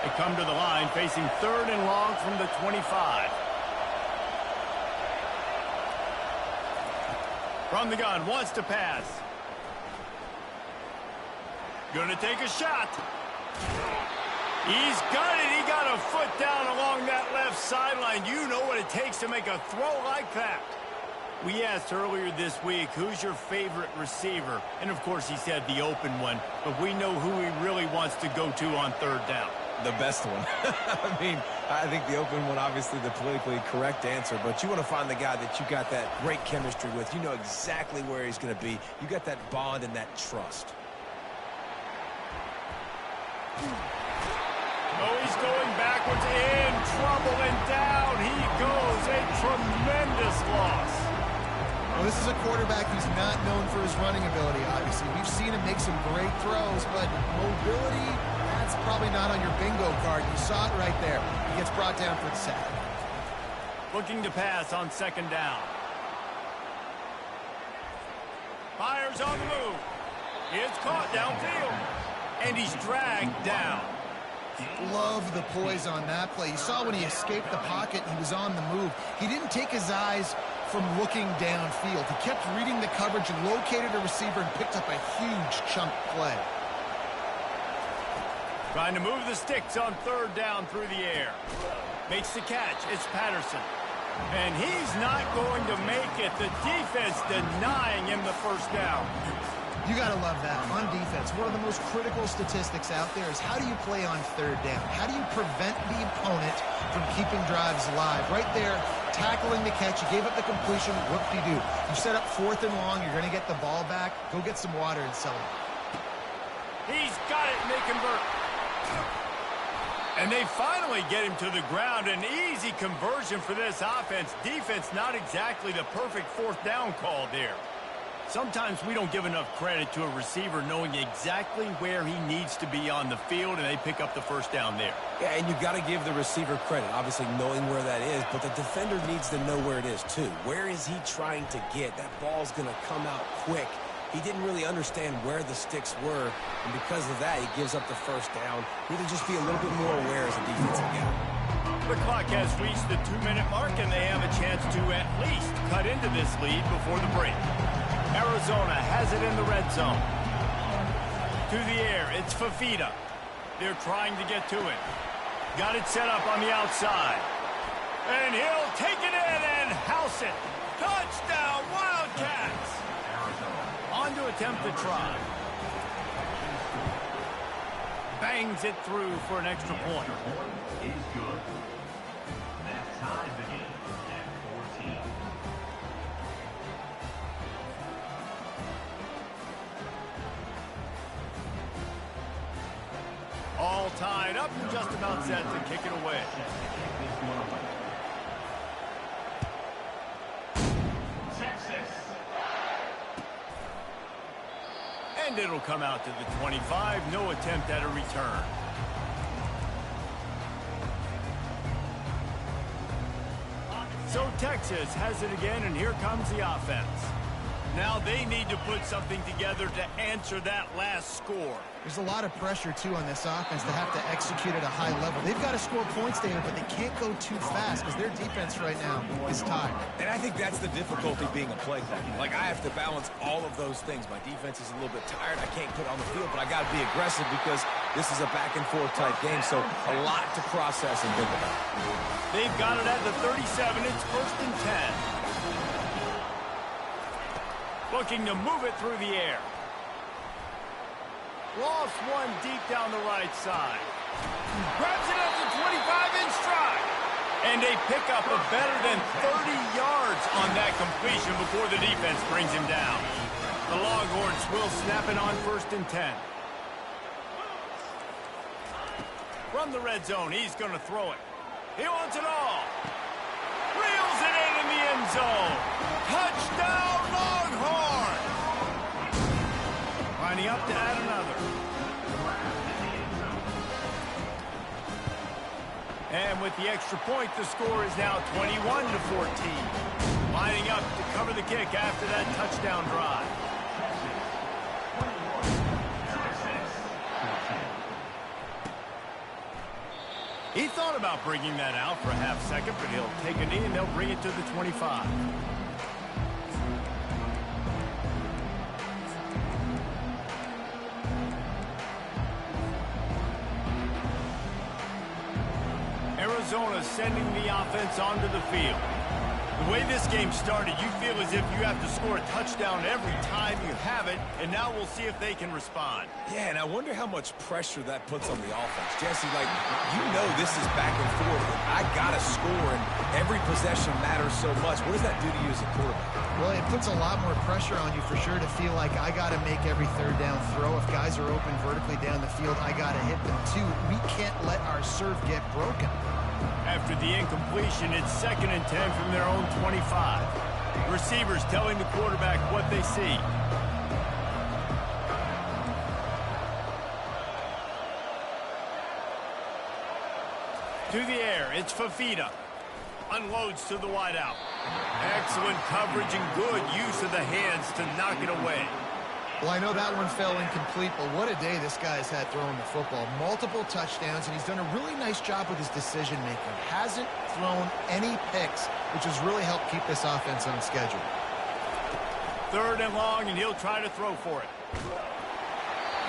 They come to the line facing third and long from the 25. From the gun, wants to pass. Gonna take a shot. He's got it. He got a foot down along that left sideline. You know what it takes to make a throw like that. We asked earlier this week, who's your favorite receiver? And, of course, he said the open one. But we know who he really wants to go to on third down. The best one. I mean, I think the open one, obviously the politically correct answer, but you want to find the guy that you got that great chemistry with. You know exactly where he's going to be. You got that bond and that trust. Oh, he's going backwards, in trouble, and down he goes. A tremendous loss. Well, this is a quarterback who's not known for his running ability, obviously. We've seen him make some great throws, but mobility, that's probably not on your bingo card. You saw it right there. He gets brought down for the sack. Looking to pass on second down. Fires on the move. It's caught downfield. And he's dragged down. Love the poise on that play. You saw when he escaped the pocket, he was on the move. He didn't take his eyes from looking downfield. He kept reading the coverage and located a receiver and picked up a huge chunk play. Trying to move the sticks on third down through the air. Makes the catch. It's Patterson. And he's not going to make it. The defense denying him the first down. You got to love that. On defense, one of the most critical statistics out there is how do you play on third down? How do you prevent the opponent from keeping drives alive? Right there, tackling the catch. You gave up the completion. Whoop-de-doo. You set up fourth and long. You're going to get the ball back. Go get some water and sell it. He's got it, and they convert. And they finally get him to the ground. An easy conversion for this offense. Defense, not exactly the perfect fourth down call there. Sometimes we don't give enough credit to a receiver knowing exactly where he needs to be on the field, and they pick up the first down there. Yeah, and you've got to give the receiver credit, obviously knowing where that is, but the defender needs to know where it is too. Where is he trying to get? That ball's going to come out quick. He didn't really understand where the sticks were, and because of that, he gives up the first down. You need to just be a little bit more aware as a defensive guy. The clock has reached the 2-minute mark, and they have a chance to at least cut into this lead before the break. Arizona has it in the red zone. To the air, it's Fafita. They're trying to get to it. Got it set up on the outside. And he'll take it in and house it. Touchdown, Wildcats! On to attempt the try. Bangs it through for an extra point. Is good. That ties the game at 14. All tied up and just about set to kick it away. And it'll come out to the 25. No attempt at a return. So Texas has it again, and here comes the offense. Now they need to put something together to answer that last score. There's a lot of pressure, too, on this offense to have to execute at a high level. They've got to score points there, but they can't go too fast because their defense right now is tired. And I think that's the difficulty being a play caller. Like, I have to balance all of those things. My defense is a little bit tired. I can't put it on the field, but I got to be aggressive because this is a back-and-forth type game, so a lot to process and think about. They've got it at the 37. It's 1st and 10. Looking to move it through the air. Lost one deep down the right side. Grabs it up to 25 in stride. And they pick up a better than 30 yards on that completion before the defense brings him down. The Longhorns will snap it on 1st and 10. From the red zone, he's going to throw it. He wants it all. Reels it in the end zone. Touchdown, Longhorns! Lining up to add another. And with the extra point, the score is now 21-14. Lining up to cover the kick after that touchdown drive. He thought about bringing that out for a half second, but he'll take a knee and they'll bring it to the 25. Arizona sending the offense onto the field. The way this game started, you feel as if you have to score a touchdown every time you have it, and now we'll see if they can respond. Yeah, and I wonder how much pressure that puts on the offense. Jesse, like, you know this is back and forth, and I got to score, and every possession matters so much. What does that do to you as a quarterback? Well, it puts a lot more pressure on you for sure to feel like I got to make every third down throw. If guys are open vertically down the field, I got to hit them too. We can't let our serve get broken. After the incompletion, it's 2nd and 10 from their own 25. Receivers telling the quarterback what they see. To the air, it's Fafita. Unloads to the wideout. Excellent coverage and good use of the hands to knock it away. Well, I know that one fell incomplete, but what a day this guy's had throwing the football. Multiple touchdowns, and he's done a really nice job with his decision-making. Hasn't thrown any picks, which has really helped keep this offense on schedule. 3rd and long, and he'll try to throw for it.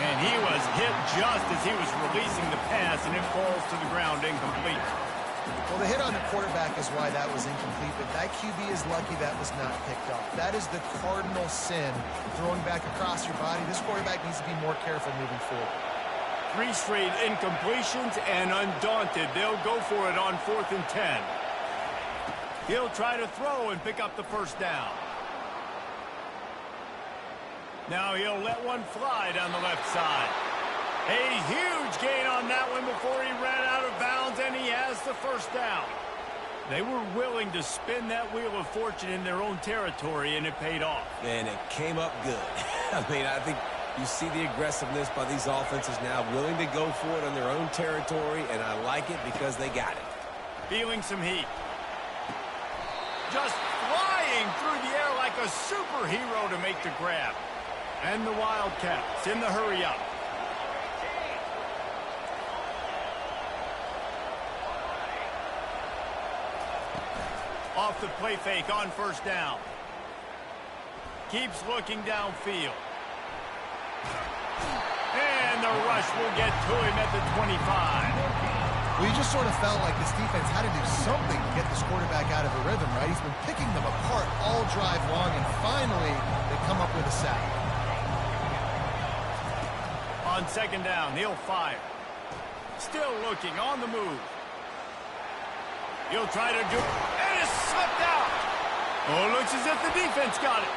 And he was hit just as he was releasing the pass, and it falls to the ground incomplete. Well, the hit on the quarterback is why that was incomplete, but that QB is lucky that was not picked off. That is the cardinal sin, throwing back across your body. This quarterback needs to be more careful moving forward. 3 straight incompletions, and undaunted, they'll go for it on 4th and 10. He'll try to throw and pick up the 1st down. Now he'll let one fly down the left side. A huge gain on that one before he ran out of bounds, and he has the 1st down. They were willing to spin that wheel of fortune in their own territory, and it paid off. And it came up good. I mean, I think you see the aggressiveness by these offenses now, willing to go for it on their own territory, and I like it because they got it. Feeling some heat. Just flying through the air like a superhero to make the grab. And the Wildcats in the hurry-up. Off the play fake on 1st down. Keeps looking downfield. And the rush will get to him at the 25. Well, you just sort of felt like this defense had to do something to get this quarterback out of a rhythm, right? He's been picking them apart all drive long, and finally they come up with a sack. On 2nd down, he'll fire. Still looking on the move. He'll try to do it, and it's slipped out. Oh, looks as if the defense got it.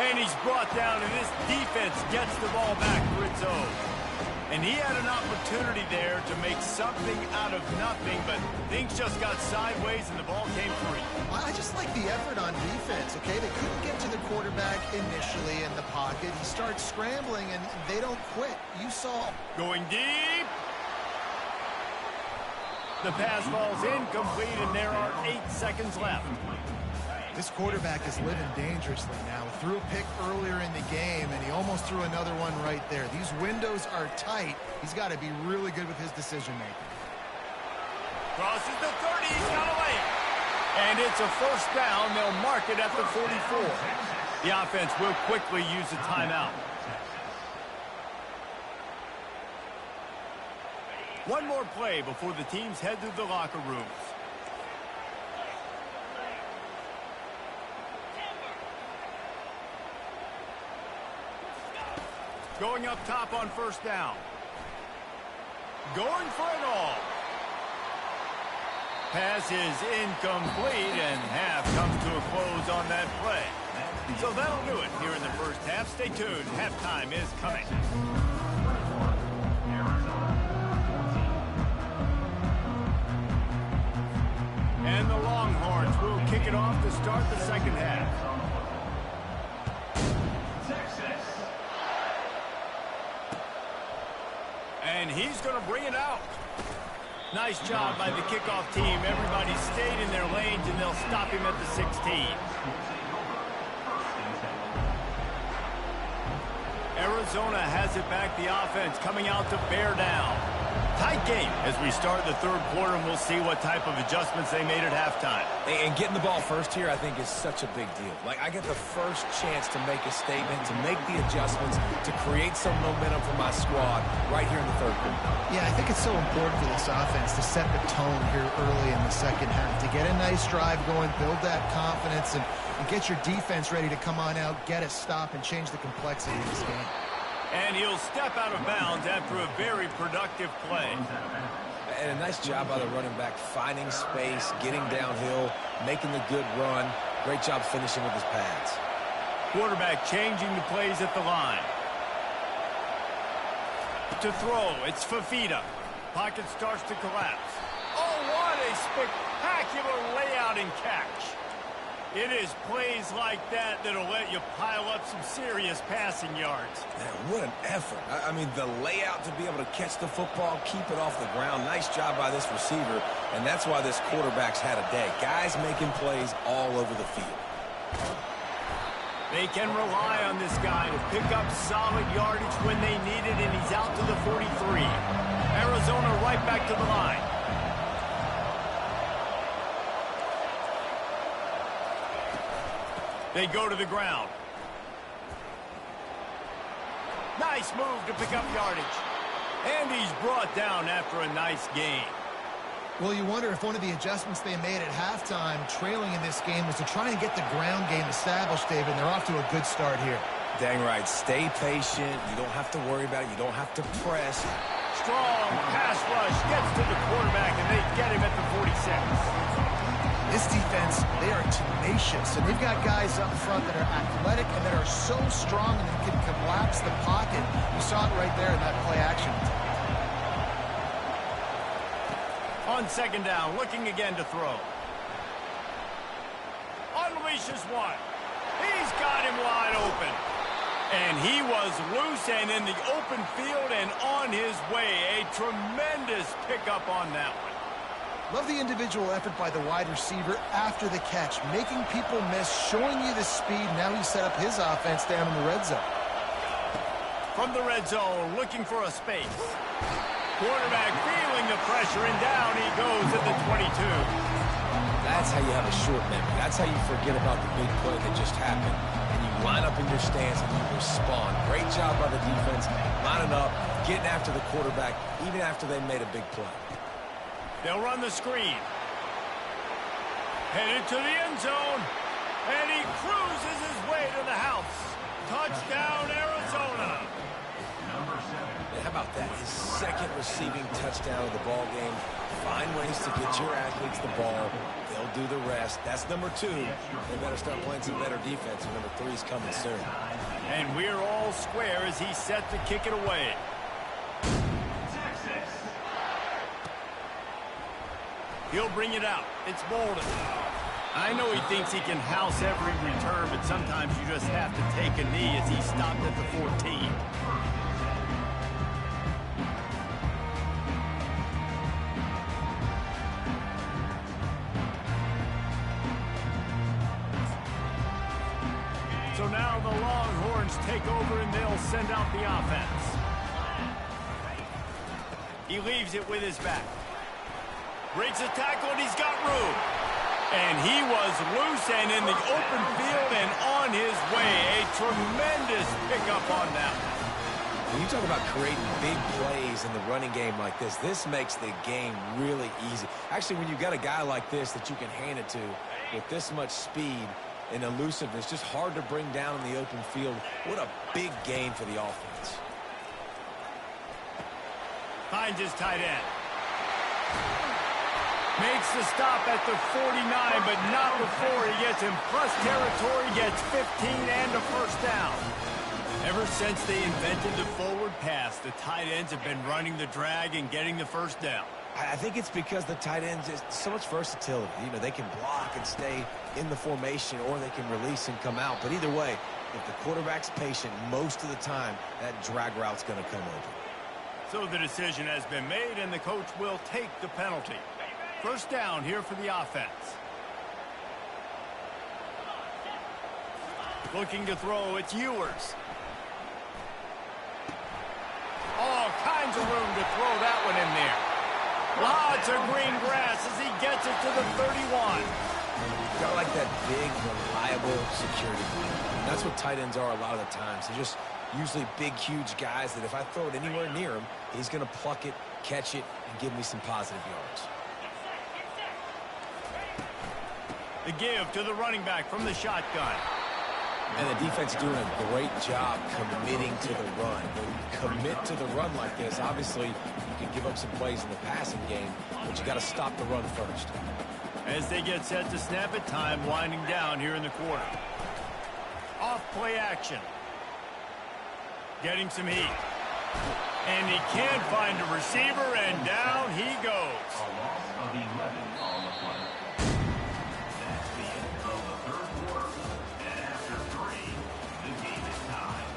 And he's brought down, and this defense gets the ball back for its own. And he had an opportunity there to make something out of nothing, but things just got sideways and the ball came free. I just like the effort on defense, okay? They couldn't get to the quarterback initially in the pocket. He starts scrambling, and they don't quit. You saw... Going deep. The pass falls incomplete, and there are 8 seconds left. This quarterback is living dangerously now. Threw a pick earlier in the game, and he almost threw another one right there. These windows are tight. He's got to be really good with his decision-making. Crosses the 30. He's got to lay it. And it's a first down. They'll mark it at the 44. The offense will quickly use a timeout. One more play before the teams head to the locker rooms. Going up top on first down. Going for it all. Pass is incomplete, and half comes to a close on that play. So that'll do it here in the first half. Stay tuned. Halftime is coming. And the Longhorns will kick it off to start the second half. And he's going to bring it out. Nice job by the kickoff team. Everybody stayed in their lanes, and they'll stop him at the 16. Arizona has it back. The offense coming out to bear down. Tight game as we start the third quarter, and we'll see what type of adjustments they made at halftime. And getting the ball first here, I think, is such a big deal. Like, I get the first chance to make a statement, to make the adjustments, to create some momentum for my squad right here in the third quarter. Yeah, I think it's so important for this offense to set the tone here early in the second half, to get a nice drive going, build that confidence, and get your defense ready to come on out, get a stop, and change the complexity of this game. And he'll step out of bounds after a very productive play. And a nice job by the running back, finding space, getting downhill, making the good run. Great job finishing with his pads. Quarterback changing the plays at the line. To throw, it's Fafita. Pocket starts to collapse. Oh, what a spectacular layout and catch. It is plays like that that'll let you pile up some serious passing yards. Man, what an effort. I mean, the layout to be able to catch the football, keep it off the ground. Nice job by this receiver, and that's why this quarterback's had a day. Guys making plays all over the field. They can rely on this guy to pick up solid yardage when they need it, and he's out to the 43. Arizona right back to the line. They go to the ground. Nice move to pick up yardage. And he's brought down after a nice gain. Well, you wonder if one of the adjustments they made at halftime, trailing in this game, was to try and get the ground game established, David, and they're off to a good start here. Dang right. Stay patient. You don't have to worry about it. You don't have to press. Strong pass rush gets to the quarterback, and they get him at the 46. This defense, they are tenacious, and they've got guys up front that are athletic and that are so strong and can collapse the pocket. You saw it right there in that play action. On second down, looking again to throw. Unleashes one. He's got him wide open. And he was loose and in the open field and on his way. A tremendous pickup on that one. Love the individual effort by the wide receiver after the catch, making people miss, showing you the speed. Now he set up his offense down in the red zone. From the red zone, looking for a space. Quarterback feeling the pressure, and down he goes at the 22. That's how you have a short memory. That's how you forget about the big play that just happened. And you line up in your stance and you respond. Great job by the defense, lining up, getting after the quarterback, even after they made a big play. They'll run the screen. Headed to the end zone. And he cruises his way to the house. Touchdown, Arizona. How about that? His second receiving touchdown of the ball game. Find ways to get your athletes the ball. They'll do the rest. That's number 2. They better start playing some better defense. Number 3 is coming soon. And we're all square as he's set to kick it away. He'll bring it out. It's Bolden. I know he thinks he can house every return, but sometimes you just have to take a knee as he stopped at the 14. So now the Longhorns take over and they'll send out the offense. He leaves it with his back. Breaks a tackle and he's got room. And he was loose and in the open field and on his way. A tremendous pickup on that one. When you talk about creating big plays in the running game like this makes the game really easy. Actually, when you've got a guy like this that you can hand it to with this much speed and elusiveness, just hard to bring down in the open field. What a big gain for the offense. Finds his tight end. Makes the stop at the 49, but not before he gets in plus territory, gets 15 and a first down. Ever since they invented the forward pass, the tight ends have been running the drag and getting the first down. I think it's because the tight ends is so much versatility. You know, they can block and stay in the formation, or they can release and come out. But either way, if the quarterback's patient, most of the time, that drag route's going to come open. So the decision has been made, and the coach will take the penalty. First down here for the offense. Looking to throw, it's Ewers. All kinds of room to throw that one in there. Lots of green grass as he gets it to the 31. Got like that big, reliable security blanket. That's what tight ends are a lot of the times. They're just usually big, huge guys that if I throw it anywhere near him, he's going to pluck it, catch it, and give me some positive yards. The give to the running back from the shotgun. And the defense doing a great job committing to the run. When you commit to the run like this, obviously you can give up some plays in the passing game, but you got to stop the run first. As they get set to snap it, time winding down here in the quarter. Off play action. Getting some heat. And he can't find a receiver, and down he goes. A loss of 11 on the play. That's the end of the third quarter. And after 3, the game is tied.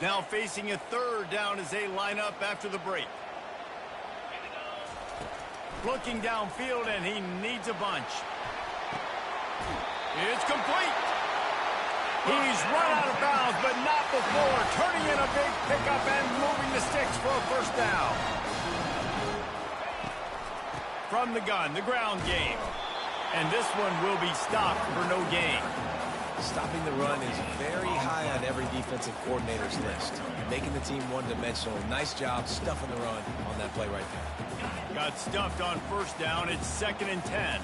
Now facing a third down as they line up after the break. Looking downfield, and he needs a bunch. It's complete. He's run out of bounds, but not before turning in a big pickup and moving the sticks for a first down. From the gun, the ground game. And this one will be stopped for no gain. Stopping the run is very high on every defensive coordinator's list. Making the team one-dimensional. Nice job stuffing the run on that play right there. Got stuffed on first down. It's 2nd and 10.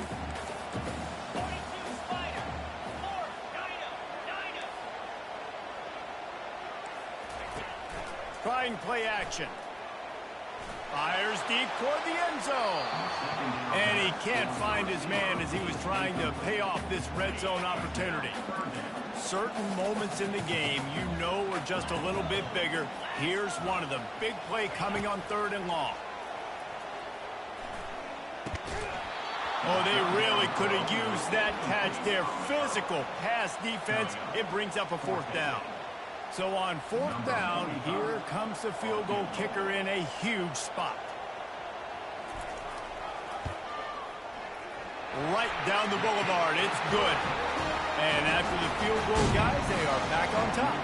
Trying play action. Fires deep toward the end zone. And he can't find his man as he was trying to pay off this red zone opportunity. Certain moments in the game you know are just a little bit bigger. Here's one of them. Big play coming on 3rd and long. Oh, they really could have used that catch there. Physical pass defense. It brings up a 4th down. So on 4th down, here comes the field goal kicker in a huge spot. Right down the boulevard. It's good. And after the field goal, guys, they are back on top.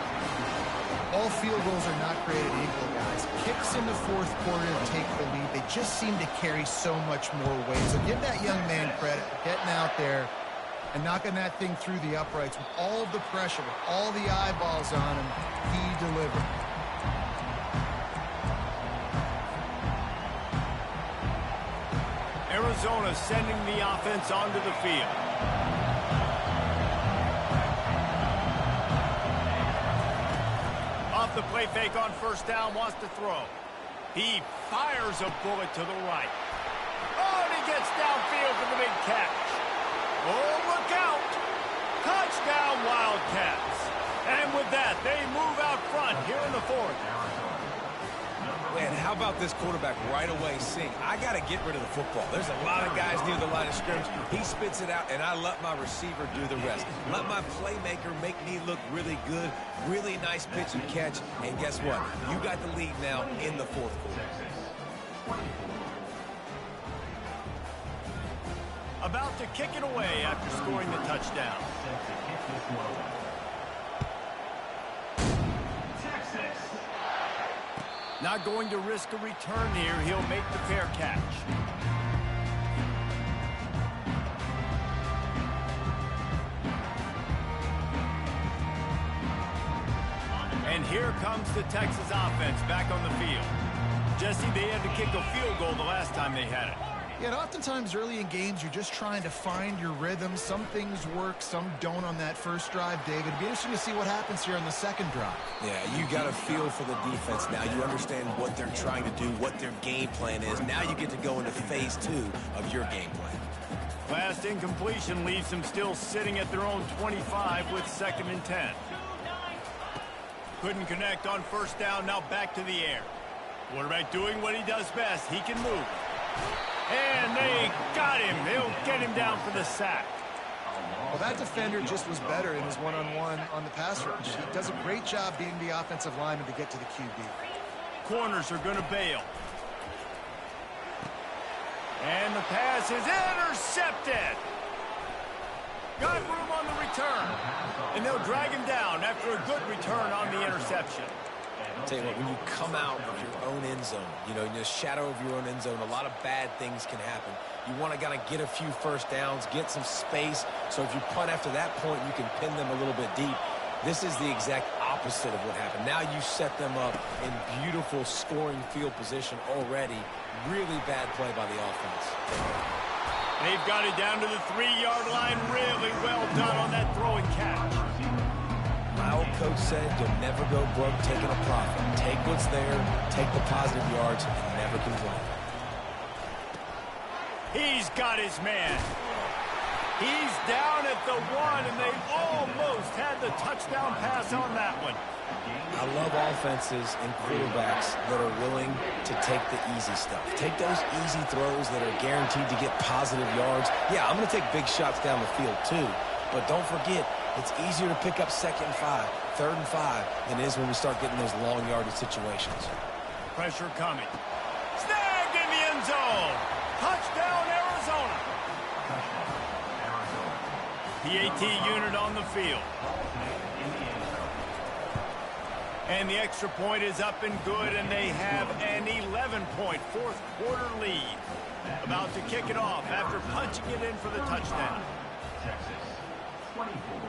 All field goals are not created equal, guys. Kicks in the 4th quarter to take the lead. They just seem to carry so much more weight. So give that young man credit for getting out there and knocking that thing through the uprights with all of the pressure, with all the eyeballs on him. He delivered. Arizona sending the offense onto the field. Off the play fake on first down, wants to throw. He fires a bullet to the right. Oh, and he gets downfield for the big catch. Oh, look out. Touchdown, Wildcats. And front here in the fourth. Man, how about this quarterback right away saying, I got to get rid of the football. There's a lot of guys near the line of scrimmage. He spits it out, and I let my receiver do the rest. Let my playmaker make me look really good. Really nice pitch and catch. And guess what? You got the lead now in the fourth quarter. About to kick it away after scoring the touchdown. Not going to risk a return here. He'll make the fair catch. And here comes the Texas offense back on the field. Jesse, they had to kick a field goal the last time they had it. Yeah, and oftentimes early in games, you're just trying to find your rhythm. Some things work, some don't on that first drive, David. It'd be interesting to see what happens here on the second drive. Yeah, you got a feel for the defense now. You understand what they're trying to do, what their game plan is. Now you get to go into phase 2 of your game plan. Last incompletion leaves them still sitting at their own 25 with 2nd and 10. Couldn't connect on first down, now back to the air. Quarterback doing what he does best. He can move. And they got him. They'll get him down for the sack. Well, that defender just was better in his one-on-one on the pass rush. He does a great job being the offensive lineman to get to the QB. Corners are going to bail. And the pass is intercepted. Got room on the return. And they'll drag him down after a good return on the interception. I'll tell you what, when you come out of your own end zone, you know, in the shadow of your own end zone, a lot of bad things can happen. You want to kind of get a few first downs, get some space, so if you punt after that point, you can pin them a little bit deep. This is the exact opposite of what happened. Now you set them up in beautiful scoring field position already. Really bad play by the offense. They've got it down to the 3-yard line. Really well done on that throw and catch. My old coach said you'll never go broke taking a profit. Take what's there, take the positive yards, and never complain. He's got his man. He's down at the 1, and they almost had the touchdown pass on that one. I love offenses and quarterbacks that are willing to take the easy stuff. Take those easy throws that are guaranteed to get positive yards. Yeah, I'm going to take big shots down the field too, but don't forget, it's easier to pick up 2nd and 5, 3rd and 5 than it is when we start getting those long yardage situations. Pressure coming. Snagged in the end zone. Touchdown, Arizona. PAT unit on the field. And the extra point is up and good, and they have an 11-point fourth-quarter lead. About to kick it off after punching it in for the touchdown. Texas, 24.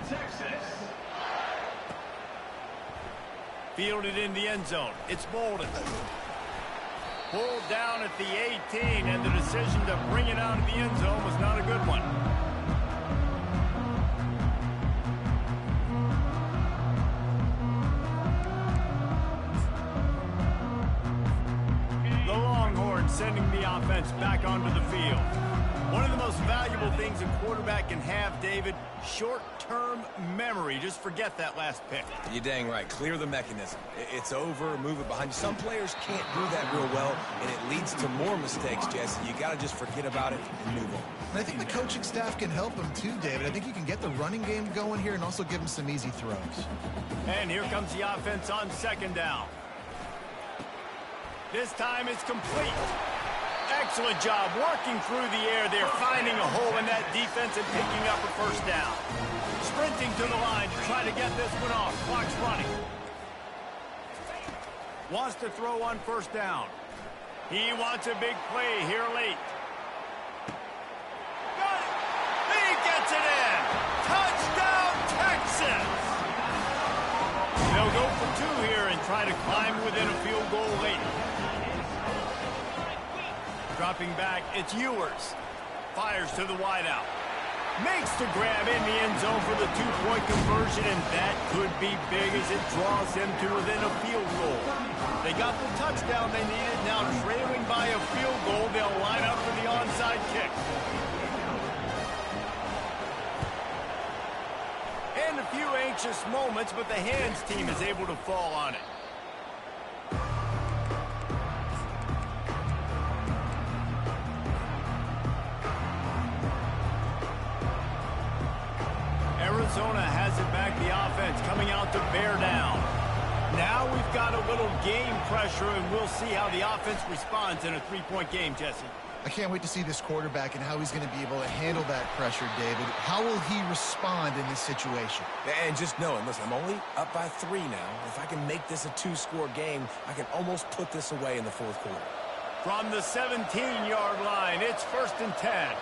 Texas. Fielded in the end zone. It's Bolden. Pulled down at the 18, and the decision to bring it out of the end zone was not a good one. The Longhorns sending the offense back onto the field. One of the most valuable things a quarterback can have, David, short-term memory. Just forget that last pick. You're dang right. Clear the mechanism. It's over, move it behind you. Some players can't do that real well, and it leads to more mistakes, Jesse. You got to just forget about it and move on. And I think the coaching staff can help him too, David. I think you can get the running game going here and also give him some easy throws. And here comes the offense on 2nd down. This time it's complete. Excellent job working through the air there, finding a hole in that defense and picking up a first down. Sprinting to the line to try to get this one off. Clock's running. Wants to throw on first down. He wants a big play here late. Got it! He gets it in! Touchdown, Texas! They'll go for 2 here and try to climb within a field goal late. Dropping back, it's Ewers. Fires to the wideout. Makes the grab in the end zone for the 2-point conversion, and that could be big as it draws him to within a field goal. They got the touchdown they needed. Now trailing by a field goal, they'll line up for the onside kick. And a few anxious moments, but the hands team is able to fall on it. Arizona has it back, the offense coming out to bear down. Now we've got a little game pressure, and we'll see how the offense responds in a three-point game, Jesse. I can't wait to see this quarterback and how he's going to be able to handle that pressure, David. How will he respond in this situation? And just knowing, listen, I'm only up by 3 now. If I can make this a 2-score game, I can almost put this away in the fourth quarter. From the 17-yard line, it's 1st and 10.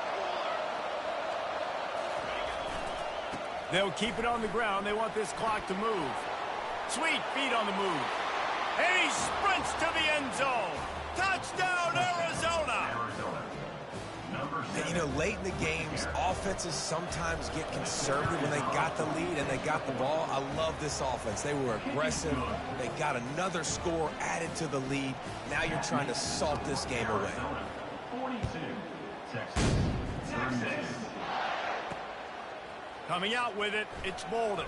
They'll keep it on the ground. They want this clock to move. Sweet feet on the move. And he sprints to the end zone. Touchdown, Arizona! And, you know, late in the games, offenses sometimes get conservative when they got the lead and they got the ball. I love this offense. They were aggressive. They got another score added to the lead. Now you're trying to salt this game away. 42, Texas. Coming out with it, it's Bolden.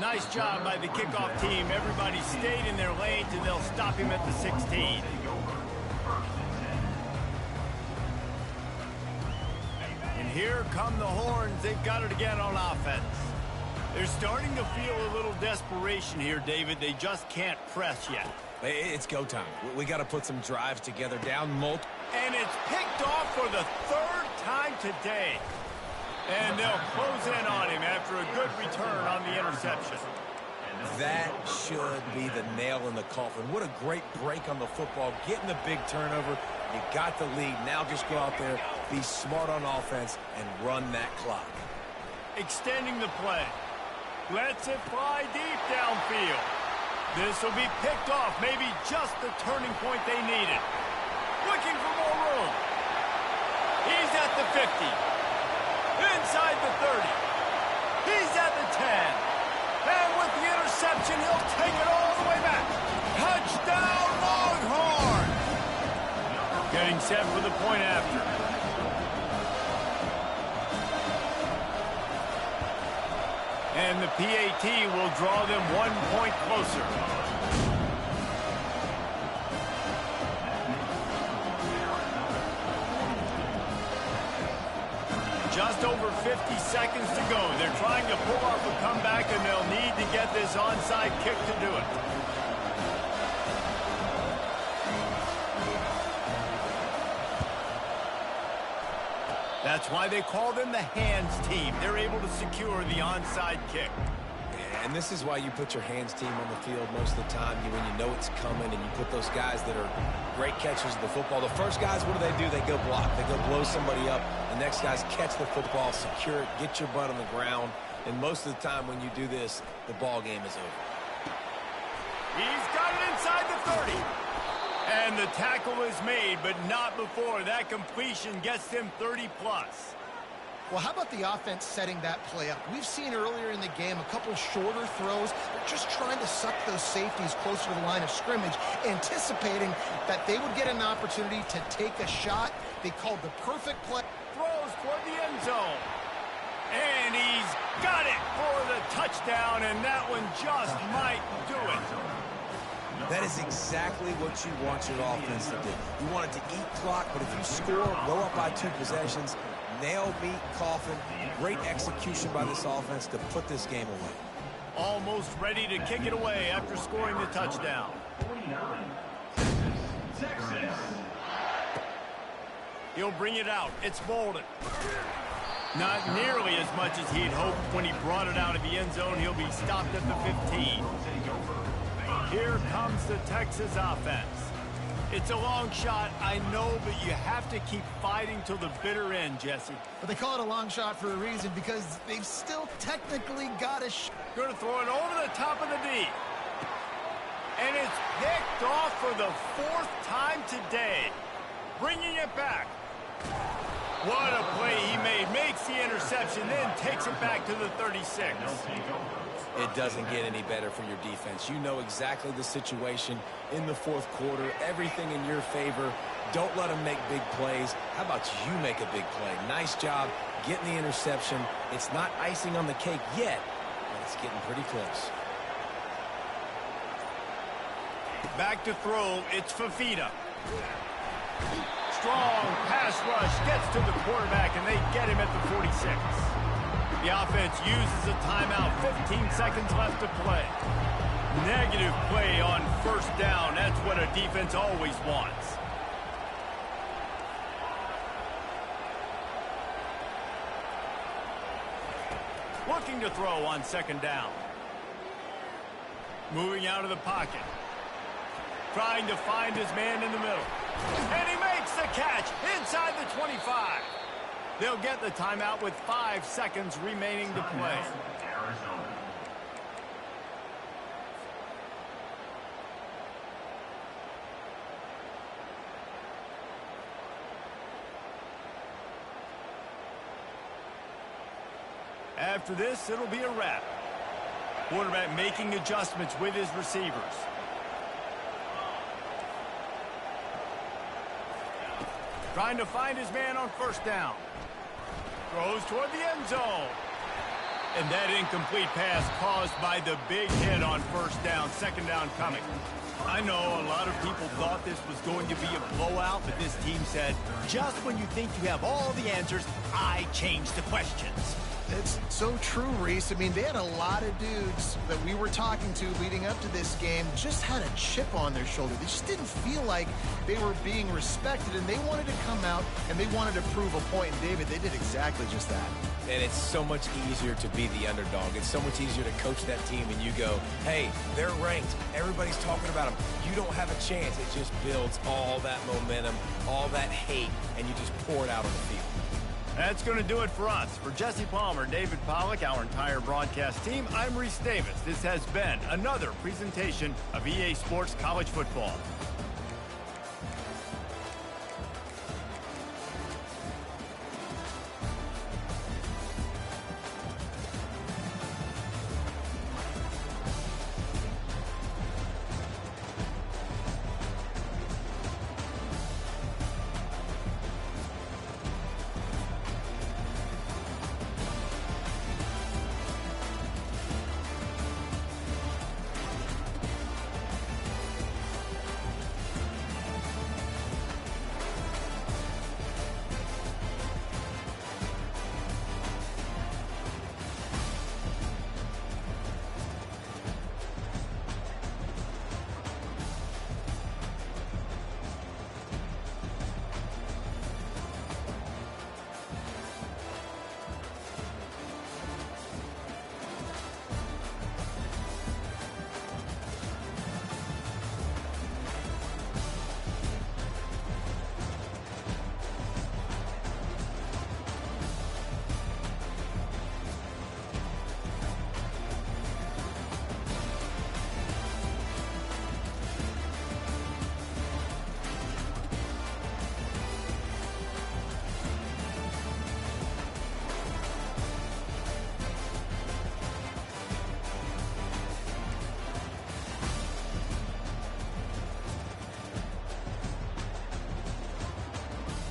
Nice job by the kickoff team. Everybody stayed in their lanes, and they'll stop him at the 16. And here come the horns. They've got it again on offense. They're starting to feel a little desperation here, David. They just can't press yet. It's go time. We got to put some drives together down multiple. And it's picked off for the 3rd time today. And they'll close in on him after a good return on the interception. That should be the nail in the coffin. What a great break on the football. Getting the big turnover. You got the lead. Now just go out there, be smart on offense, and run that clock. Extending the play. Lets it fly deep downfield. This will be picked off. Maybe just the turning point they needed. Looking for more room. He's at the 50. Inside the 30. He's at the 10. And with the interception, he'll take it all the way back. Touchdown, Longhorn! Getting set for the point after. And the PAT will draw them 1 point closer. Just over 50 seconds to go. They're trying to pull off a comeback, and they'll need to get this onside kick to do it. That's why they call them the hands team. They're able to secure the onside kick. And this is why you put your hands team on the field most of the time when you know it's coming, and you put those guys that are great catchers of the football. The first guys, what do? They go block. They go blow somebody up. The next guys catch the football, secure it, get your butt on the ground. And most of the time when you do this, the ball game is over. He's got it inside the 30. And the tackle is made, but not before that completion gets them 30+. Well, how about the offense setting that play up? We've seen earlier in the game a couple shorter throws. They're just trying to suck those safeties closer to the line of scrimmage, anticipating that they would get an opportunity to take a shot. They called the perfect play. Throws toward the end zone. And he's got it for the touchdown, and that one just might do it. That is exactly what you want your offense to do. You want it to eat clock, but if you score, go up by 2 possessions, nail, meet, coffin. Great execution by this offense to put this game away. Almost ready to kick it away after scoring the touchdown. 49, Texas. He'll bring it out. It's Bolden. Not nearly as much as he'd hoped when he brought it out of the end zone. He'll be stopped at the 15. Here comes the Texas offense. It's a long shot, I know, but you have to keep fighting till the bitter end, Jesse. But they call it a long shot for a reason, because they've still technically got a shot. Going to throw it over the top of the D. And it's picked off for the 4th time today. Bringing it back. What a play he made. Makes the interception, then takes it back to the 36. It doesn't get any better for your defense. You know exactly the situation in the 4th quarter. Everything in your favor. Don't let them make big plays. How about you make a big play? Nice job getting the interception. It's not icing on the cake yet, but It's getting pretty close. Back to throw, it's Fafita. Strong pass rush gets to the quarterback, and they get him at the 46. The offense uses a timeout, 15 seconds left to play. Negative play on first down. That's what a defense always wants. Looking to throw on second down. Moving out of the pocket. Trying to find his man in the middle. And he makes the catch inside the 25. They'll get the timeout with 5 seconds remaining to play. Arizona. After this, it'll be a wrap. Quarterback making adjustments with his receivers. Trying to find his man on first down. Throws toward the end zone. And that incomplete pass caused by the big hit on first down. Second down coming. I know a lot of people thought this was going to be a blowout, but this team said, just when you think you have all the answers, I change the questions. It's so true, Reese. I mean, they had a lot of dudes that we were talking to leading up to this game just had a chip on their shoulder. They just didn't feel like they were being respected, and they wanted to come out and they wanted to prove a point. And David, they did exactly just that. And it's so much easier to be the underdog. It's so much easier to coach that team and you go, hey, they're ranked. Everybody's talking about them. You don't have a chance. It just builds all that momentum, all that hate, and you just pour it out on the field. That's going to do it for us. For Jesse Palmer, David Pollack, our entire broadcast team, I'm Reese Davis. This has been another presentation of EA Sports College Football.